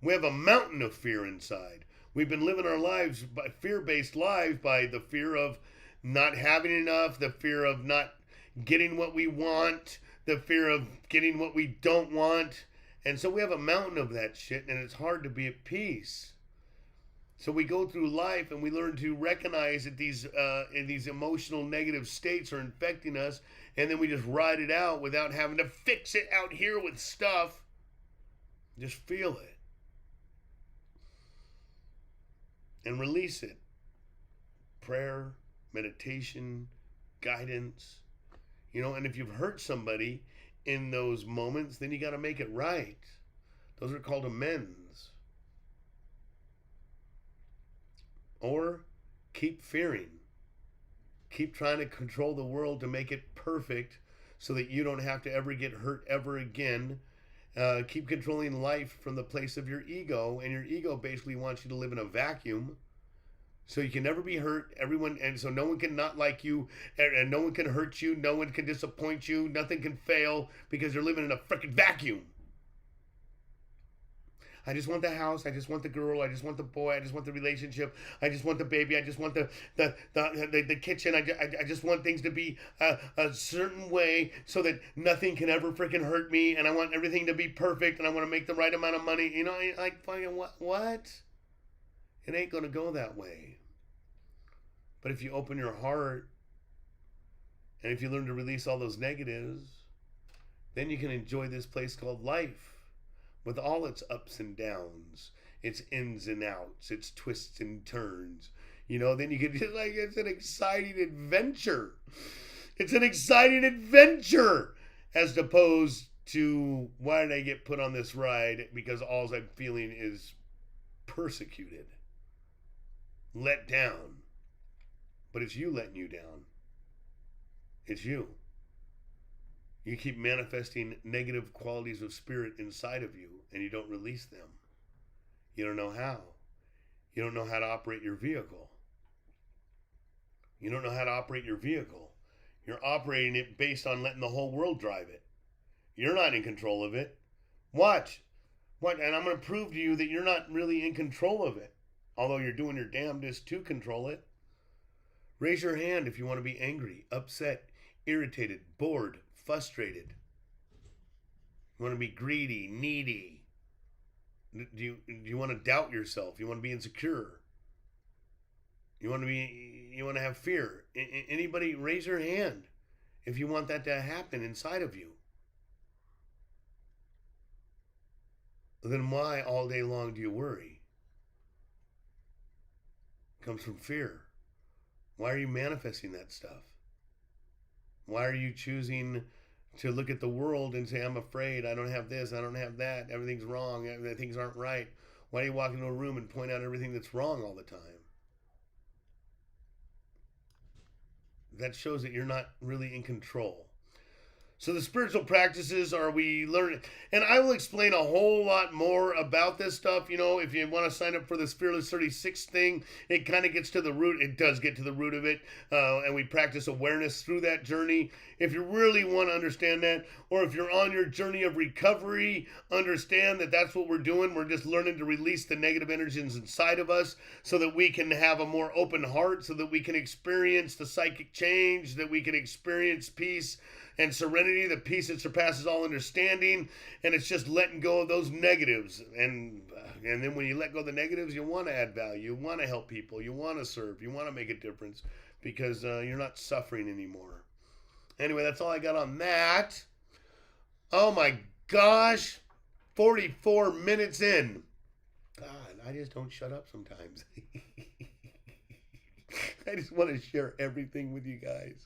We have a mountain of fear inside. We've been living our lives by fear-based lives, by the fear of not having enough, the fear of not getting what we want, the fear of getting what we don't want. And so we have a mountain of that shit, and it's hard to be at peace. So we go through life and we learn to recognize that these emotional negative states are infecting us, and then we just ride it out without having to fix it out here with stuff. Just feel it and release it. Prayer, meditation, guidance, and if you've hurt somebody in those moments, then you got to make it right. Those are called amends. Or keep fearing. Keep trying to control the world to make it perfect so that you don't have to ever get hurt ever again. Keep controlling life from the place of your ego, and your ego basically wants you to live in a vacuum so you can never be hurt. And so no one can not like you, and no one can hurt you, no one can disappoint you, nothing can fail because you're living in a freaking vacuum. I just want the house. I just want the girl. I just want the boy. I just want the relationship. I just want the baby. I just want the kitchen. I just want things to be a certain way so that nothing can ever freaking hurt me. And I want everything to be perfect. And I want to make the right amount of money. Like fucking what? It ain't gonna go that way. But if you open your heart and if you learn to release all those negatives, then you can enjoy this place called life. With all its ups and downs, its ins and outs, its twists and turns, then you can just it's an exciting adventure. It's an exciting adventure as opposed to why did I get put on this ride because all I'm feeling is persecuted, let down. But it's you letting you down. It's you. You keep manifesting negative qualities of spirit inside of you, and you don't release them. You don't know how. You don't know how to operate your vehicle. You don't know how to operate your vehicle. You're operating it based on letting the whole world drive it. You're not in control of it. Watch. And I'm going to prove to you that you're not really in control of it, although you're doing your damnedest to control it. Raise your hand if you want to be angry, upset, irritated, bored, frustrated. You want to be greedy, needy. Do you want to doubt yourself? You want to be insecure? You want to have fear? Anybody raise your hand if you want that to happen inside of you. Then why all day long do you worry? It comes from fear. Why are you manifesting that stuff? Why are you choosing to look at the world and say, I'm afraid, I don't have this, I don't have that, everything's wrong, things aren't right? Why do you walk into a room and point out everything that's wrong all the time? That shows that you're not really in control. So the spiritual practices are we learn, and I will explain a whole lot more about this stuff. If you want to sign up for this Fearless 36 thing, it kind of gets to the root. It does get to the root of it, and we practice awareness through that journey. If you really want to understand that, or if you're on your journey of recovery, understand that that's what we're doing. We're just learning to release the negative energies inside of us so that we can have a more open heart, so that we can experience the psychic change, that we can experience peace and serenity, the peace that surpasses all understanding. And it's just letting go of those negatives. And then when you let go of the negatives, you want to add value. You want to help people. You want to serve. You want to make a difference because you're not suffering anymore. Anyway, that's all I got on that. Oh my gosh. 44 minutes in. God, I just don't shut up sometimes. I just want to share everything with you guys.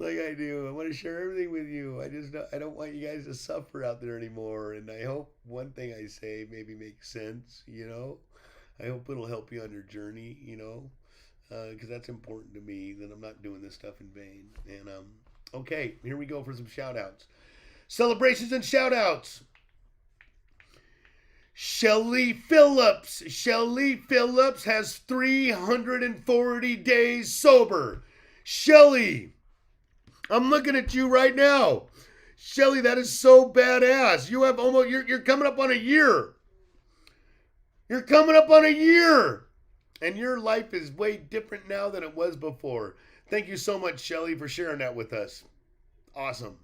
Like I do. I want to share everything with you. I don't want you guys to suffer out there anymore. And I hope one thing I say maybe makes sense, I hope it'll help you on your journey, because that's important to me, that I'm not doing this stuff in vain. And, okay, here we go for some shout outs. Celebrations and shout outs. Shelly Phillips. Shelly Phillips has 340 days sober. Shelly, I'm looking at you right now. Shelly, that is so badass. You have you're coming up on a year. You're coming up on a year. And your life is way different now than it was before. Thank you so much, Shelly, for sharing that with us. Awesome.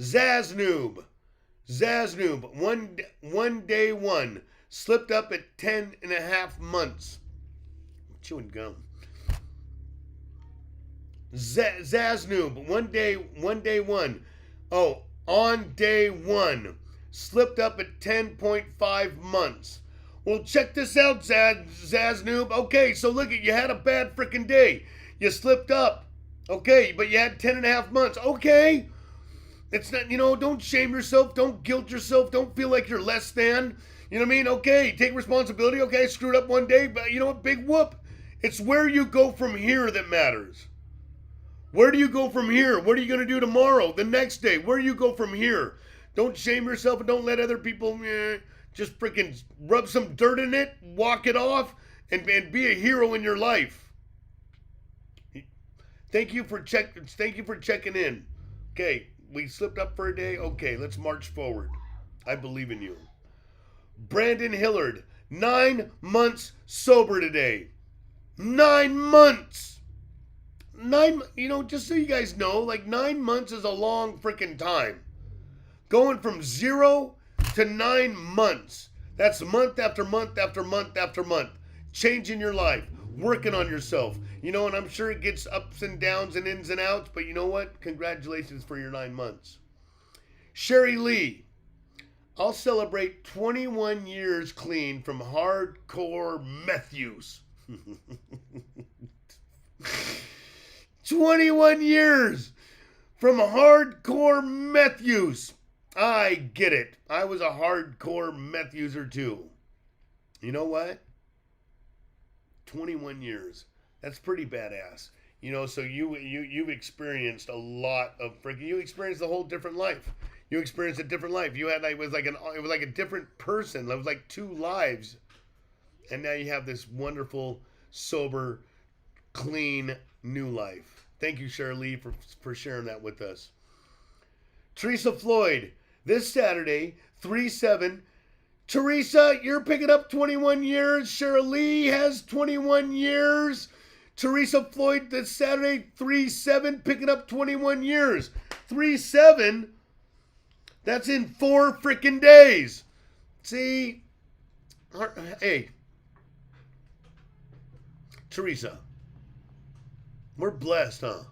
Zaznoob. One day one. Slipped up at 10.5 months. Chewing gum. Zaznoob. One day one. Oh, on day one. Slipped up at 10.5 months. Well, check this out, Zaznoob. Okay, so look at you had a bad freaking day. You slipped up. Okay, but you had 10.5 months. Okay. It's not, don't shame yourself. Don't guilt yourself. Don't feel like you're less than. You know what I mean? Okay, take responsibility. Okay, I screwed up one day, but you know what? Big whoop. It's where you go from here that matters. Where do you go from here? What are you going to do tomorrow? The next day? Where do you go from here? Don't shame yourself and don't let other people just freaking rub some dirt in it, walk it off, and be a hero in your life. Thank you for checking in. Okay, we slipped up for a day. Okay, let's march forward. I believe in you. Brandon Hillard, 9 months sober today. 9 months. Just so you guys know, like 9 months is a long freaking time. Going from 0 to 9 months. That's month after month after month after month. Changing your life. Working on yourself. And I'm sure it gets ups and downs and ins and outs, but you know what? Congratulations for your 9 months. Sherry Lee. I'll celebrate 21 years clean from hardcore meth use. 21 years from hardcore meth use. I get it. I was a hardcore meth user too. You know what? 21 years. That's pretty badass. So you've experienced a lot of freaking. You experienced a whole different life. You experienced a different life. It was like a different person. It was like 2 lives, and now you have this wonderful, sober, clean new life. Thank you, Shirley, for sharing that with us. Teresa Floyd, this Saturday, 3/7. Teresa, you're picking up 21 years. Shirley has 21 years. Teresa Floyd, this Saturday, 3/7, picking up 21 years. 3/7? That's in 4 freaking days. See? Hey. Teresa. We're blessed, huh?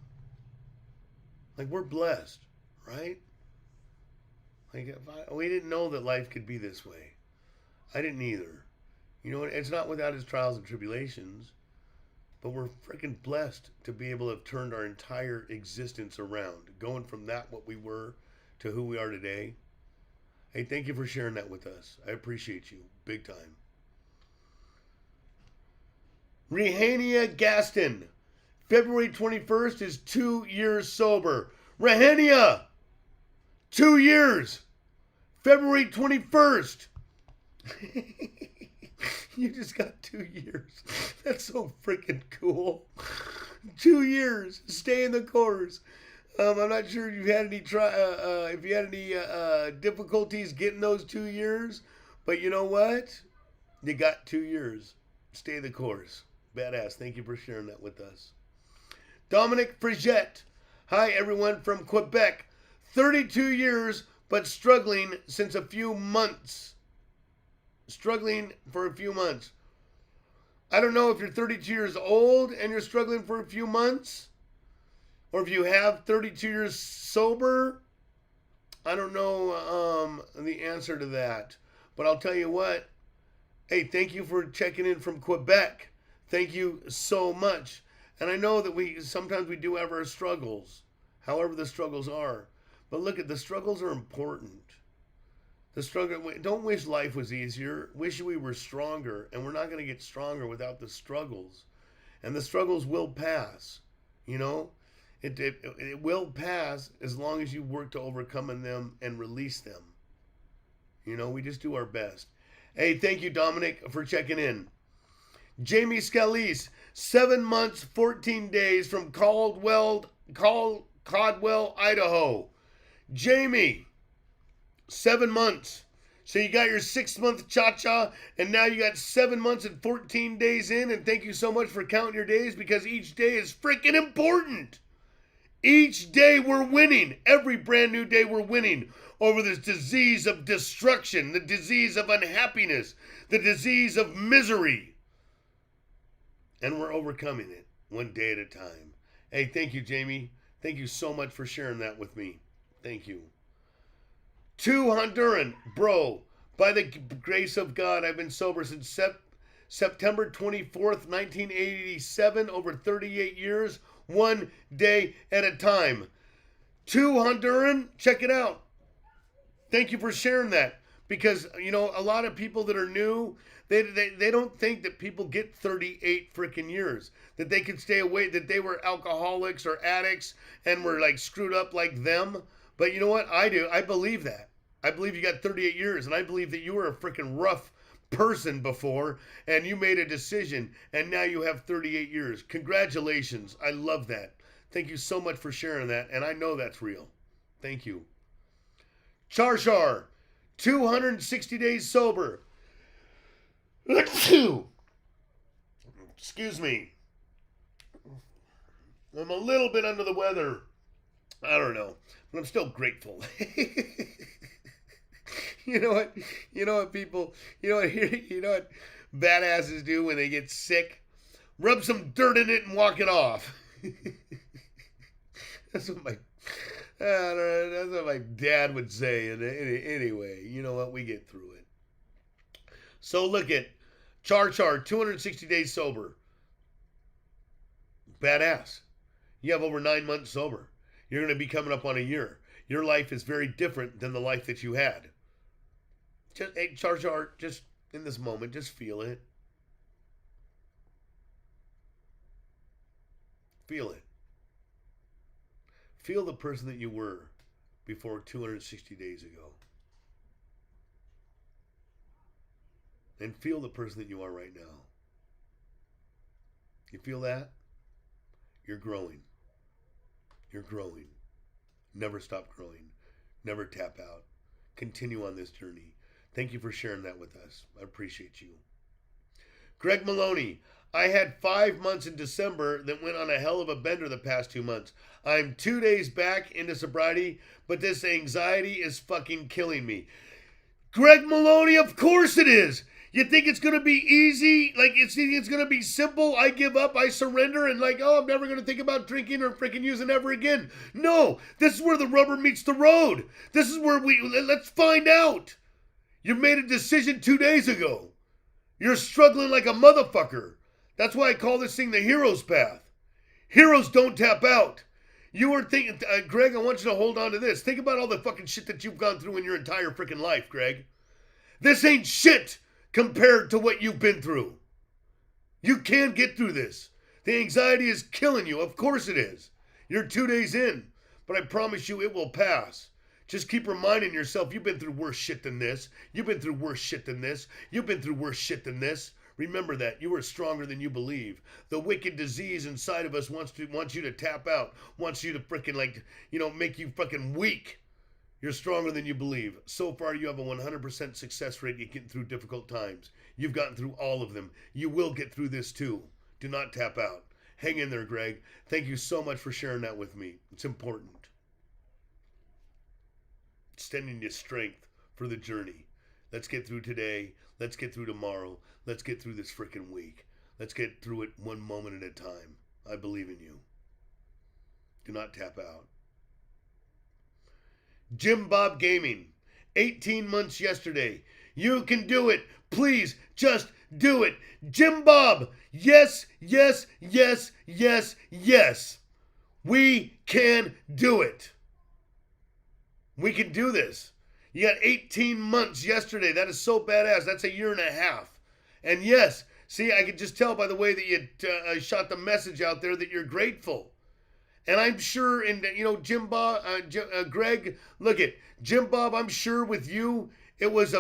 Like, we're blessed, right? Like, we didn't know that life could be this way. I didn't either. It's not without its trials and tribulations, but we're freaking blessed to be able to have turned our entire existence around, going from what we were to who we are today. Hey, thank you for sharing that with us. I appreciate you big time. Rehania Gaston, February 21st is 2 years sober. Rehania, 2 years. February 21st. You just got 2 years. That's so freaking cool. 2 years. Stay in the course. I'm not sure if you had any difficulties getting those 2 years, but you know what? You got 2 years. Stay the course. Badass. Thank you for sharing that with us. Dominic Frigette. Hi, everyone from Quebec. 32 years, but struggling since a few months. Struggling for a few months. I don't know if you're 32 years old and you're struggling for a few months, or if you have 32 years sober. I don't know the answer to that. But I'll tell you what. Hey, thank you for checking in from Quebec. Thank you so much. And I know that sometimes we do have our struggles, however the struggles are. But look, the struggles are important. Don't wish life was easier. Wish we were stronger. And we're not going to get stronger without the struggles. And the struggles will pass. It will pass as long as you work to overcome them and release them. We just do our best. Hey, thank you, Dominic, for checking in. Jamie Scalise, 7 months, 14 days from Caldwell, Idaho. Jamie, 7 months. So you got your 6-month cha-cha, and now you got 7 months and 14 days in, and thank you so much for counting your days, because each day is freaking important. Each day we're winning. Every brand new day we're winning over this disease of destruction, the disease of unhappiness, the disease of misery. And we're overcoming it one day at a time. Hey, thank you, Jamie. Thank you so much for sharing that with me. Thank you. To Honduran, bro, by the grace of God, I've been sober since September 24th, 1987, over 38 years, one day at a time. To Honduran, check it out. Thank you for sharing that. Because, you know, a lot of people that are new, they don't think that people get 38 freaking years. That they could stay away, that they were alcoholics or addicts and were like screwed up like them. But you know what? I do. I believe that. I believe you got 38 years, and I believe that you were a freaking rough person before, and you made a decision, and now you have 38 years. Congratulations. I love that. Thank you so much for sharing that, and I know that's real. Thank you. Char, 260 days sober. Excuse me. I'm a little bit under the weather. I don't know, but I'm still grateful. You know what? You know what people? You know what? You know what badasses do when they get sick? Rub some dirt in it and walk it off. That's what my dad would say. And anyway, you know what? We get through it. So look at Char, 260 days sober. Badass. You have over 9 months sober. You're going to be coming up on a year. Your life is very different than the life that you had. Just, hey, Char, just in this moment, just feel it. Feel it. Feel the person that you were before 260 days ago. And feel the person that you are right now. You feel that? You're growing. You're growing. Never stop growing. Never tap out. Continue on this journey. Thank you for sharing that with us. I appreciate you. Greg Maloney, I had 5 months in December that went on a hell of a bender the past 2 months. I'm 2 days back into sobriety, but this anxiety is fucking killing me. Greg Maloney, of course it is. You think it's going to be easy? Like, it's going to be simple? I give up, I surrender, and like, oh, I'm never going to think about drinking or freaking using ever again. No, this is where the rubber meets the road. This is where let's find out. You made a decision 2 days ago. You're struggling like a motherfucker. That's why I call this thing the hero's path. Heroes don't tap out. You were thinking, Greg, I want you to hold on to this. Think about all the fucking shit that you've gone through in your entire freaking life, Greg. This ain't shit compared to what you've been through. You can get through this. The anxiety is killing you. Of course it is. You're 2 days in, but I promise you it will pass. Just keep reminding yourself you've been through worse shit than this. You've been through worse shit than this. You've been through worse shit than this. Remember that. You are stronger than you believe. The wicked disease inside of us wants you to tap out. Wants you to freaking make you fucking weak. You're stronger than you believe. So far, you have a 100% success rate in getting through difficult times. You've gotten through all of them. You will get through this too. Do not tap out. Hang in there, Greg. Thank you so much for sharing that with me. It's important. Extending your strength for the journey. Let's get through today. Let's get through tomorrow. Let's get through this freaking week. Let's get through it one moment at a time. I believe in you. Do not tap out. Jim Bob Gaming, 18 months yesterday. You can do it. Please, just do it. Jim Bob, yes, yes, yes, yes, yes. We can do it. We can do this. You got 18 months yesterday. That is so badass. That's a year and a half. And yes, see, I could just tell by the way that you shot the message out there that you're grateful. And I'm sure, Jim Bob, Greg, look at Jim Bob, I'm sure with you, it was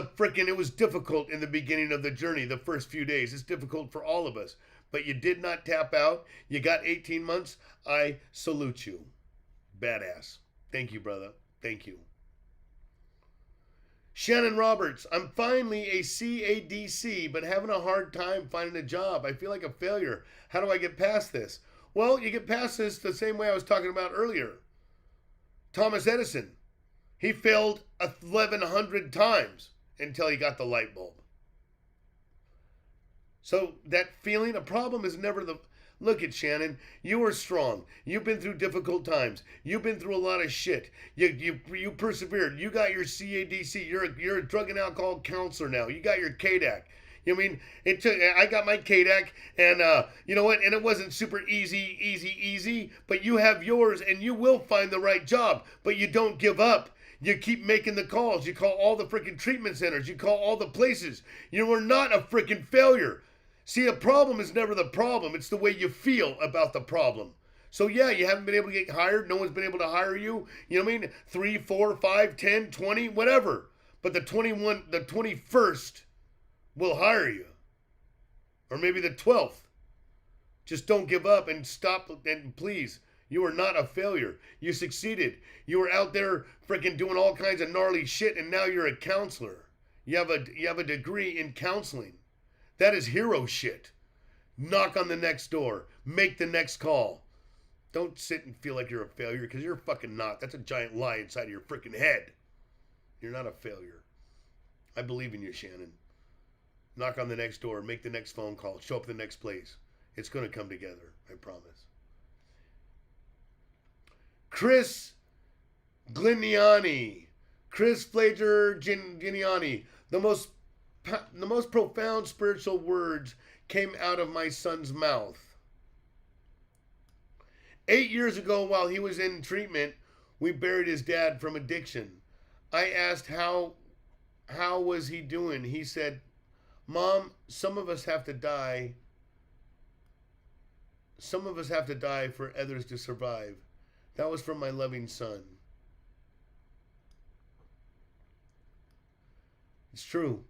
difficult in the beginning of the journey, the first few days. It's difficult for all of us. But you did not tap out. You got 18 months. I salute you. Badass. Thank you, brother. Thank you. Shannon Roberts, I'm finally a CADC, but having a hard time finding a job. I feel like a failure. How do I get past this? Well, you get past this the same way I was talking about earlier. Thomas Edison, he failed 1,100 times until he got the light bulb. So that feeling, a problem is never the... Look at Shannon. You are strong. You've been through difficult times. You've been through a lot of shit. You persevered. You got your CADC. You're a drug and alcohol counselor now. You got your KDAC. You know what I mean? I got my KDAC, and you know what? And it wasn't super easy, but you have yours, and you will find the right job. But you don't give up. You keep making the calls. You call all the freaking treatment centers. You call all the places. You are not a freaking failure. See, a problem is never the problem. It's the way you feel about the problem. So yeah, you haven't been able to get hired. No one's been able to hire you. You know what I mean? 3, 4, 5, 10, 20, whatever. But the 21st will hire you. Or maybe the 12th. Just don't give up and stop, and please, you are not a failure. You succeeded. You were out there freaking doing all kinds of gnarly shit, and now you're a counselor. You have a degree in counseling. That is hero shit. Knock on the next door. Make the next call. Don't sit and feel like you're a failure, because you're fucking not. That's a giant lie inside of your freaking head. You're not a failure. I believe in you, Shannon. Knock on the next door. Make the next phone call. Show up at the next place. It's going to come together. I promise. Chris Gliniani. Chris Flager Giniani. The most profound spiritual words came out of my son's mouth. 8 years ago, while he was in treatment, we buried his dad from addiction. I asked how was he doing? He said, "Mom, some of us have to die. Some of us have to die for others to survive." That was from my loving son. It's true.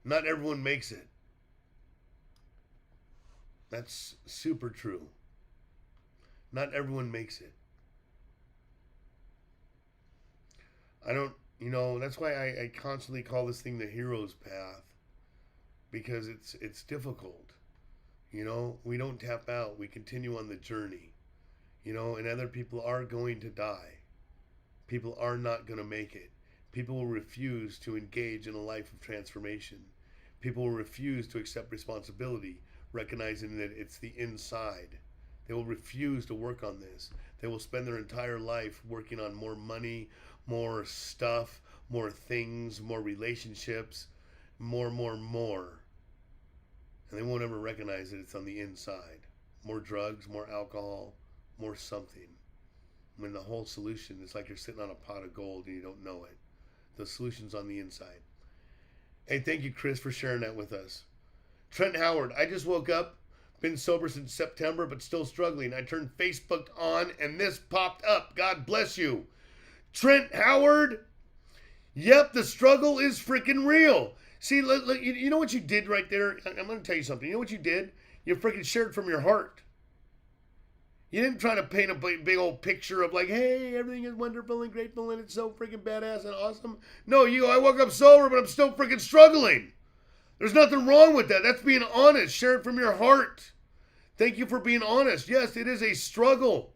Not everyone makes it. That's super true. Not everyone makes it. That's why I constantly call this thing the hero's path. Because it's difficult. We don't tap out. We continue on the journey. And other people are going to die. People are not going to make it. People will refuse to engage in a life of transformation. People will refuse to accept responsibility, recognizing that it's the inside. They will refuse to work on this. They will spend their entire life working on more money, more stuff, more things, more relationships, more. And they won't ever recognize that it's on the inside. More drugs, more alcohol, more something. When the whole solution is like you're sitting on a pot of gold and you don't know it. The solution's on the inside. Hey, thank you, Chris, for sharing that with us. Trent Howard, I just woke up, been sober since September, but still struggling. I turned Facebook on and this popped up. God bless you. Trent Howard, yep, the struggle is freaking real. See, you know what you did right there? I'm going to tell you something. You know what you did? You freaking shared from your heart. You didn't try to paint a big old picture of like, hey, everything is wonderful and grateful and it's so freaking badass and awesome. No, I woke up sober, but I'm still freaking struggling. There's nothing wrong with that. That's being honest. Share it from your heart. Thank you for being honest. Yes, it is a struggle.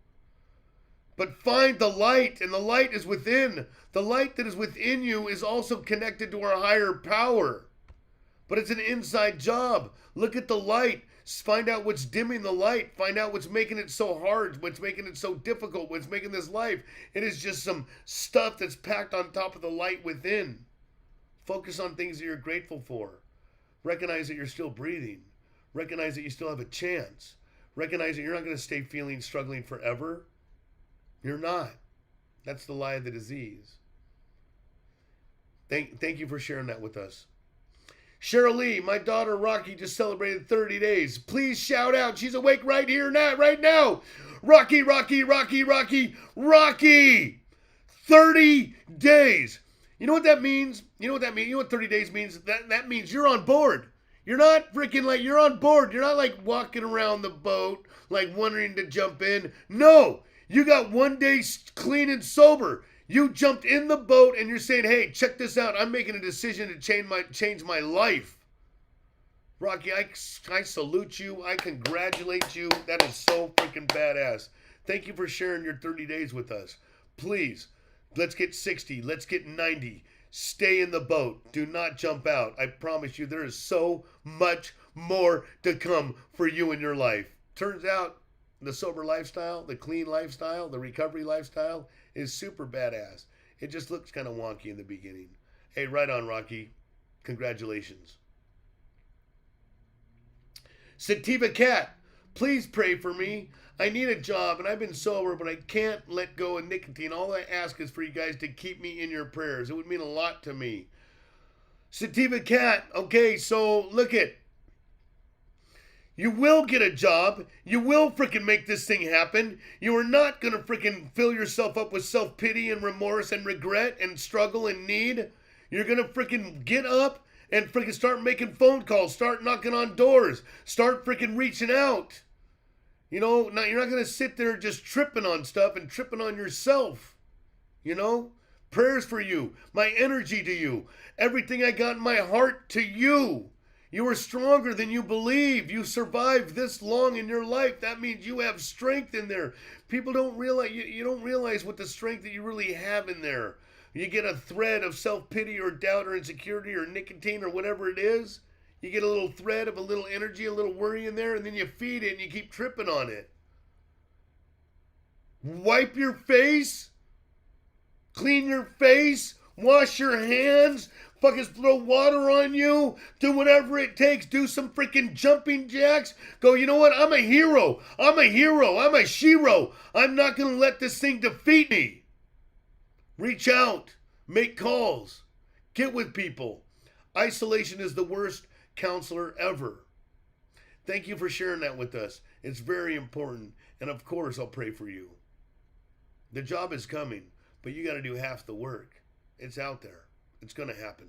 But find the light, and the light is within. The light that is within you is also connected to our higher power. But it's an inside job. Look at the light. Find out what's dimming the light. Find out what's making it so hard, what's making it so difficult, what's making this life. It is just some stuff that's packed on top of the light within. Focus on things that you're grateful for. Recognize that you're still breathing. Recognize that you still have a chance. Recognize that you're not going to stay struggling forever. You're not. That's the lie of the disease. Thank you for sharing that with us. Cheryl Lee, my daughter Rocky just celebrated 30 days. Please shout out. She's awake right here now, right now. Rocky. 30 days. You know what that means? You know what 30 days means? That means you're on board. You're not freaking like, you're on board. You're not like walking around the boat, like wondering to jump in. No, you got 1 day clean and sober. You jumped in the boat and you're saying, hey, check this out. I'm making a decision to change my life. Rocky, I salute you. I congratulate you. That is so freaking badass. Thank you for sharing your 30 days with us. Please, let's get 60. Let's get 90. Stay in the boat. Do not jump out. I promise you, there is so much more to come for you in your life. Turns out, the sober lifestyle, the clean lifestyle, the recovery lifestyle is super badass. It just looks kind of wonky in the beginning. Hey, right on, Rocky. Congratulations. Sativa Cat, please pray for me. I need a job and I've been sober, but I can't let go of nicotine. All I ask is for you guys to keep me in your prayers. It would mean a lot to me. Sativa Cat, okay, so look it. You will get a job. You will freaking make this thing happen. You are not going to freaking fill yourself up with self-pity and remorse and regret and struggle and need. You're going to freaking get up and freaking start making phone calls, start knocking on doors, start freaking reaching out. You know, now you're not going to sit there just tripping on stuff and tripping on yourself. You know, prayers for you, my energy to you, everything I got in my heart to you. You are stronger than you believe. You survived this long in your life. That means you have strength in there. People don't realize, you don't realize what the strength that you really have in there. You get a thread of self-pity or doubt or insecurity or nicotine or whatever it is. You get a little thread of a little energy, a little worry in there, and then you feed it and you keep tripping on it. Wipe your face. Clean your face. Wash your hands. Fucking throw water on you. Do whatever it takes. Do some freaking jumping jacks. Go, you know what? I'm a hero. I'm a hero. I'm a shero. I'm not going to let this thing defeat me. Reach out. Make calls. Get with people. Isolation is the worst counselor ever. Thank you for sharing that with us. It's very important. And of course, I'll pray for you. The job is coming, but you got to do half the work. It's out there. It's going to happen.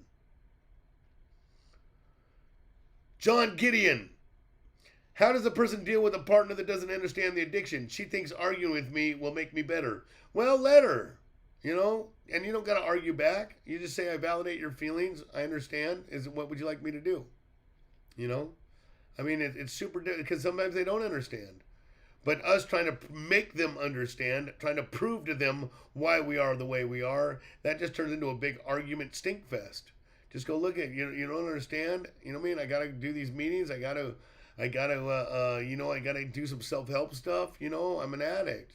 John Gideon. How does a person deal with a partner that doesn't understand the addiction? She thinks arguing with me will make me better. Well, let her. You know, and you don't got to argue back. You just say, I validate your feelings. I understand. What would you like me to do? You know, I mean, it's super, because sometimes they don't understand. But us trying to make them understand, trying to prove to them why we are the way we are, that just turns into a big argument stink fest. Just go look at, you don't understand. You know what I mean? I got to do these meetings. I got to do some self-help stuff. You know, I'm an addict.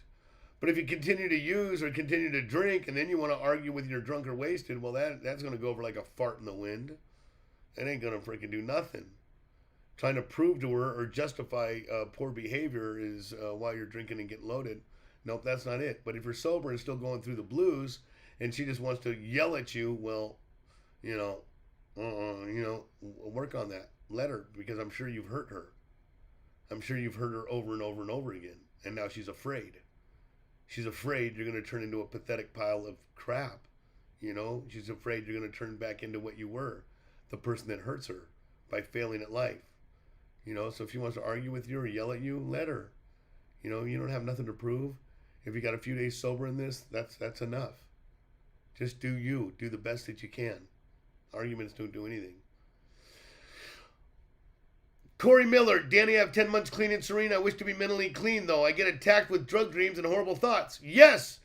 But if you continue to use or continue to drink and then you want to argue with your drunk or wasted, well, that's going to go over like a fart in the wind. It ain't going to freaking do nothing. Trying to prove to her or justify poor behavior is while you're drinking and getting loaded. Nope, that's not it. But if you're sober and still going through the blues and she just wants to yell at you, well, work on that. Let her, because I'm sure you've hurt her. I'm sure you've hurt her over and over and over again. And now she's afraid. She's afraid you're going to turn into a pathetic pile of crap. You know, she's afraid you're going to turn back into what you were, the person that hurts her by failing at life. You know, so if she wants to argue with you or yell at you, let her. You know, you don't have nothing to prove. If you got a few days sober in this, that's enough. Just do you. Do the best that you can. Arguments don't do anything. Corey Miller, Danny, I have 10 months clean and serene. I wish to be mentally clean, though. I get attacked with drug dreams and horrible thoughts. Yes,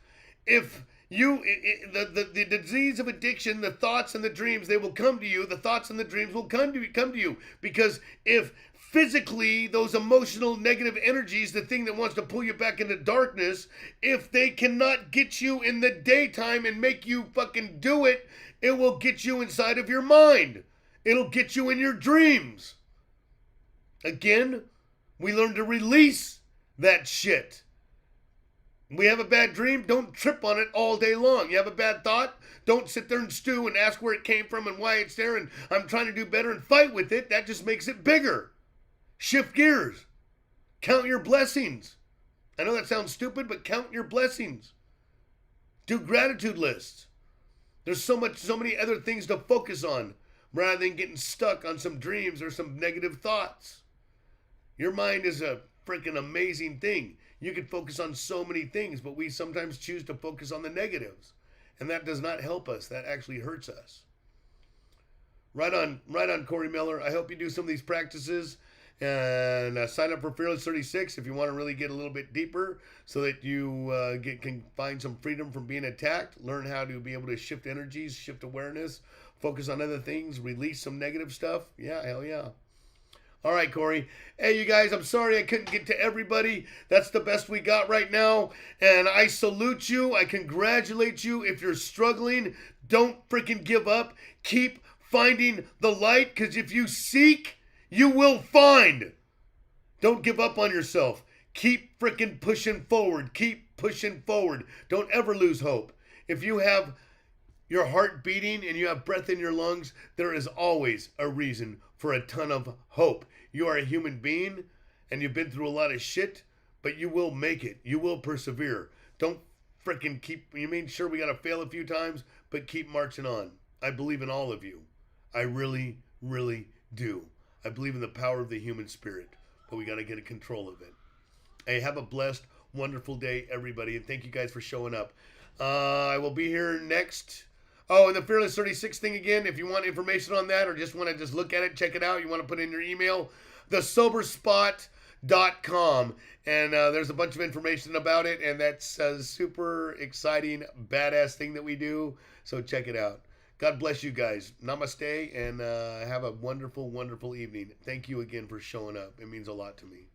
if the disease of addiction, the thoughts and the dreams, they will come to you. The thoughts and the dreams will come to you. Because if physically those emotional negative energies, the thing that wants to pull you back into darkness, if they cannot get you in the daytime and make you fucking do it, it will get you inside of your mind. It'll get you in your dreams. Again, we learn to release that shit. We have a bad dream, don't trip on it all day long. You have a bad thought, don't sit there and stew and ask where it came from and why it's there and I'm trying to do better and fight with it. That just makes it bigger. Shift gears. Count your blessings. I know that sounds stupid, but count your blessings. Do gratitude lists. There's so many other things to focus on rather than getting stuck on some dreams or some negative thoughts. Your mind is a freaking amazing thing. You can focus on so many things, but we sometimes choose to focus on the negatives. And that does not help us. That actually hurts us. Right on, Corey Miller. I hope you do some of these practices and sign up for Fearless 36 if you want to really get a little bit deeper so that you can find some freedom from being attacked, learn how to be able to shift energies, shift awareness, focus on other things, release some negative stuff. Yeah, hell yeah. All right, Corey. Hey, you guys, I'm sorry I couldn't get to everybody. That's the best we got right now. And I salute you. I congratulate you. If you're struggling, don't freaking give up. Keep finding the light, because if you seek, you will find. Don't give up on yourself. Keep freaking pushing forward. Keep pushing forward. Don't ever lose hope. If you have your heart beating and you have breath in your lungs, there is always a reason for a ton of hope. You are a human being and you've been through a lot of shit, but you will make it. You will persevere. Don't freaking sure we got to fail a few times, but keep marching on. I believe in all of you. I really, really do. I believe in the power of the human spirit, but we got to get a control of it. Hey, have a blessed, wonderful day, everybody, and thank you guys for showing up. I will be here next. Oh, and the Fearless 36 thing again, if you want information on that or just want to just look at it, check it out, you want to put in your email, thesoberspot.com. And there's a bunch of information about it, and that's a super exciting, badass thing that we do. So check it out. God bless you guys. Namaste, and have a wonderful, wonderful evening. Thank you again for showing up. It means a lot to me.